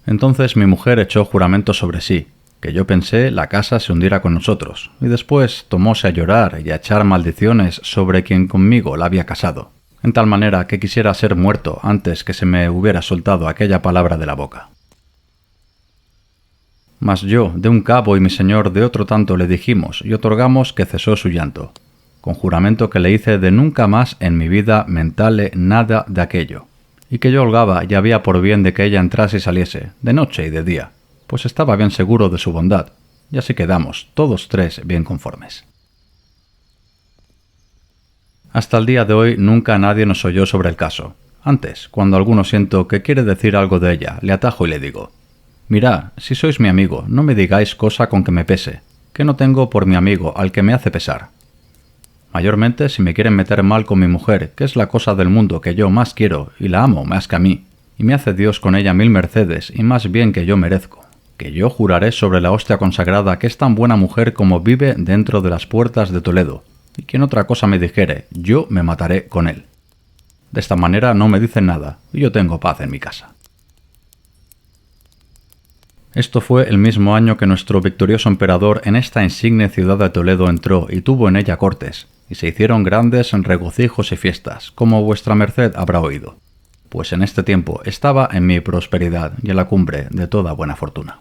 Entonces mi mujer echó juramento sobre sí, que yo pensé la casa se hundiera con nosotros, y después tomóse a llorar y a echar maldiciones sobre quien conmigo la había casado, en tal manera que quisiera ser muerto antes que se me hubiera soltado aquella palabra de la boca. Mas yo, de un cabo y mi señor de otro tanto le dijimos y otorgamos que cesó su llanto, con juramento que le hice de nunca más en mi vida mentale nada de aquello, y que yo holgaba y había por bien de que ella entrase y saliese, de noche y de día, pues estaba bien seguro de su bondad, y así quedamos, todos 3 bien conformes. Hasta el día de hoy nunca nadie nos oyó sobre el caso. Antes, cuando alguno siento que quiere decir algo de ella, le atajo y le digo: mirad, si sois mi amigo, no me digáis cosa con que me pese, que no tengo por mi amigo al que me hace pesar. Mayormente si me quieren meter mal con mi mujer, que es la cosa del mundo que yo más quiero y la amo más que a mí, y me hace Dios con ella 1000 mercedes y más bien que yo merezco, que yo juraré sobre la hostia consagrada que es tan buena mujer como vive dentro de las puertas de Toledo, y quien otra cosa me dijere, yo me mataré con él. De esta manera no me dicen nada, y yo tengo paz en mi casa. Esto fue el mismo año que nuestro victorioso emperador en esta insigne ciudad de Toledo entró y tuvo en ella cortes, y se hicieron grandes regocijos y fiestas, como vuestra merced habrá oído, pues en este tiempo estaba en mi prosperidad y en la cumbre de toda buena fortuna.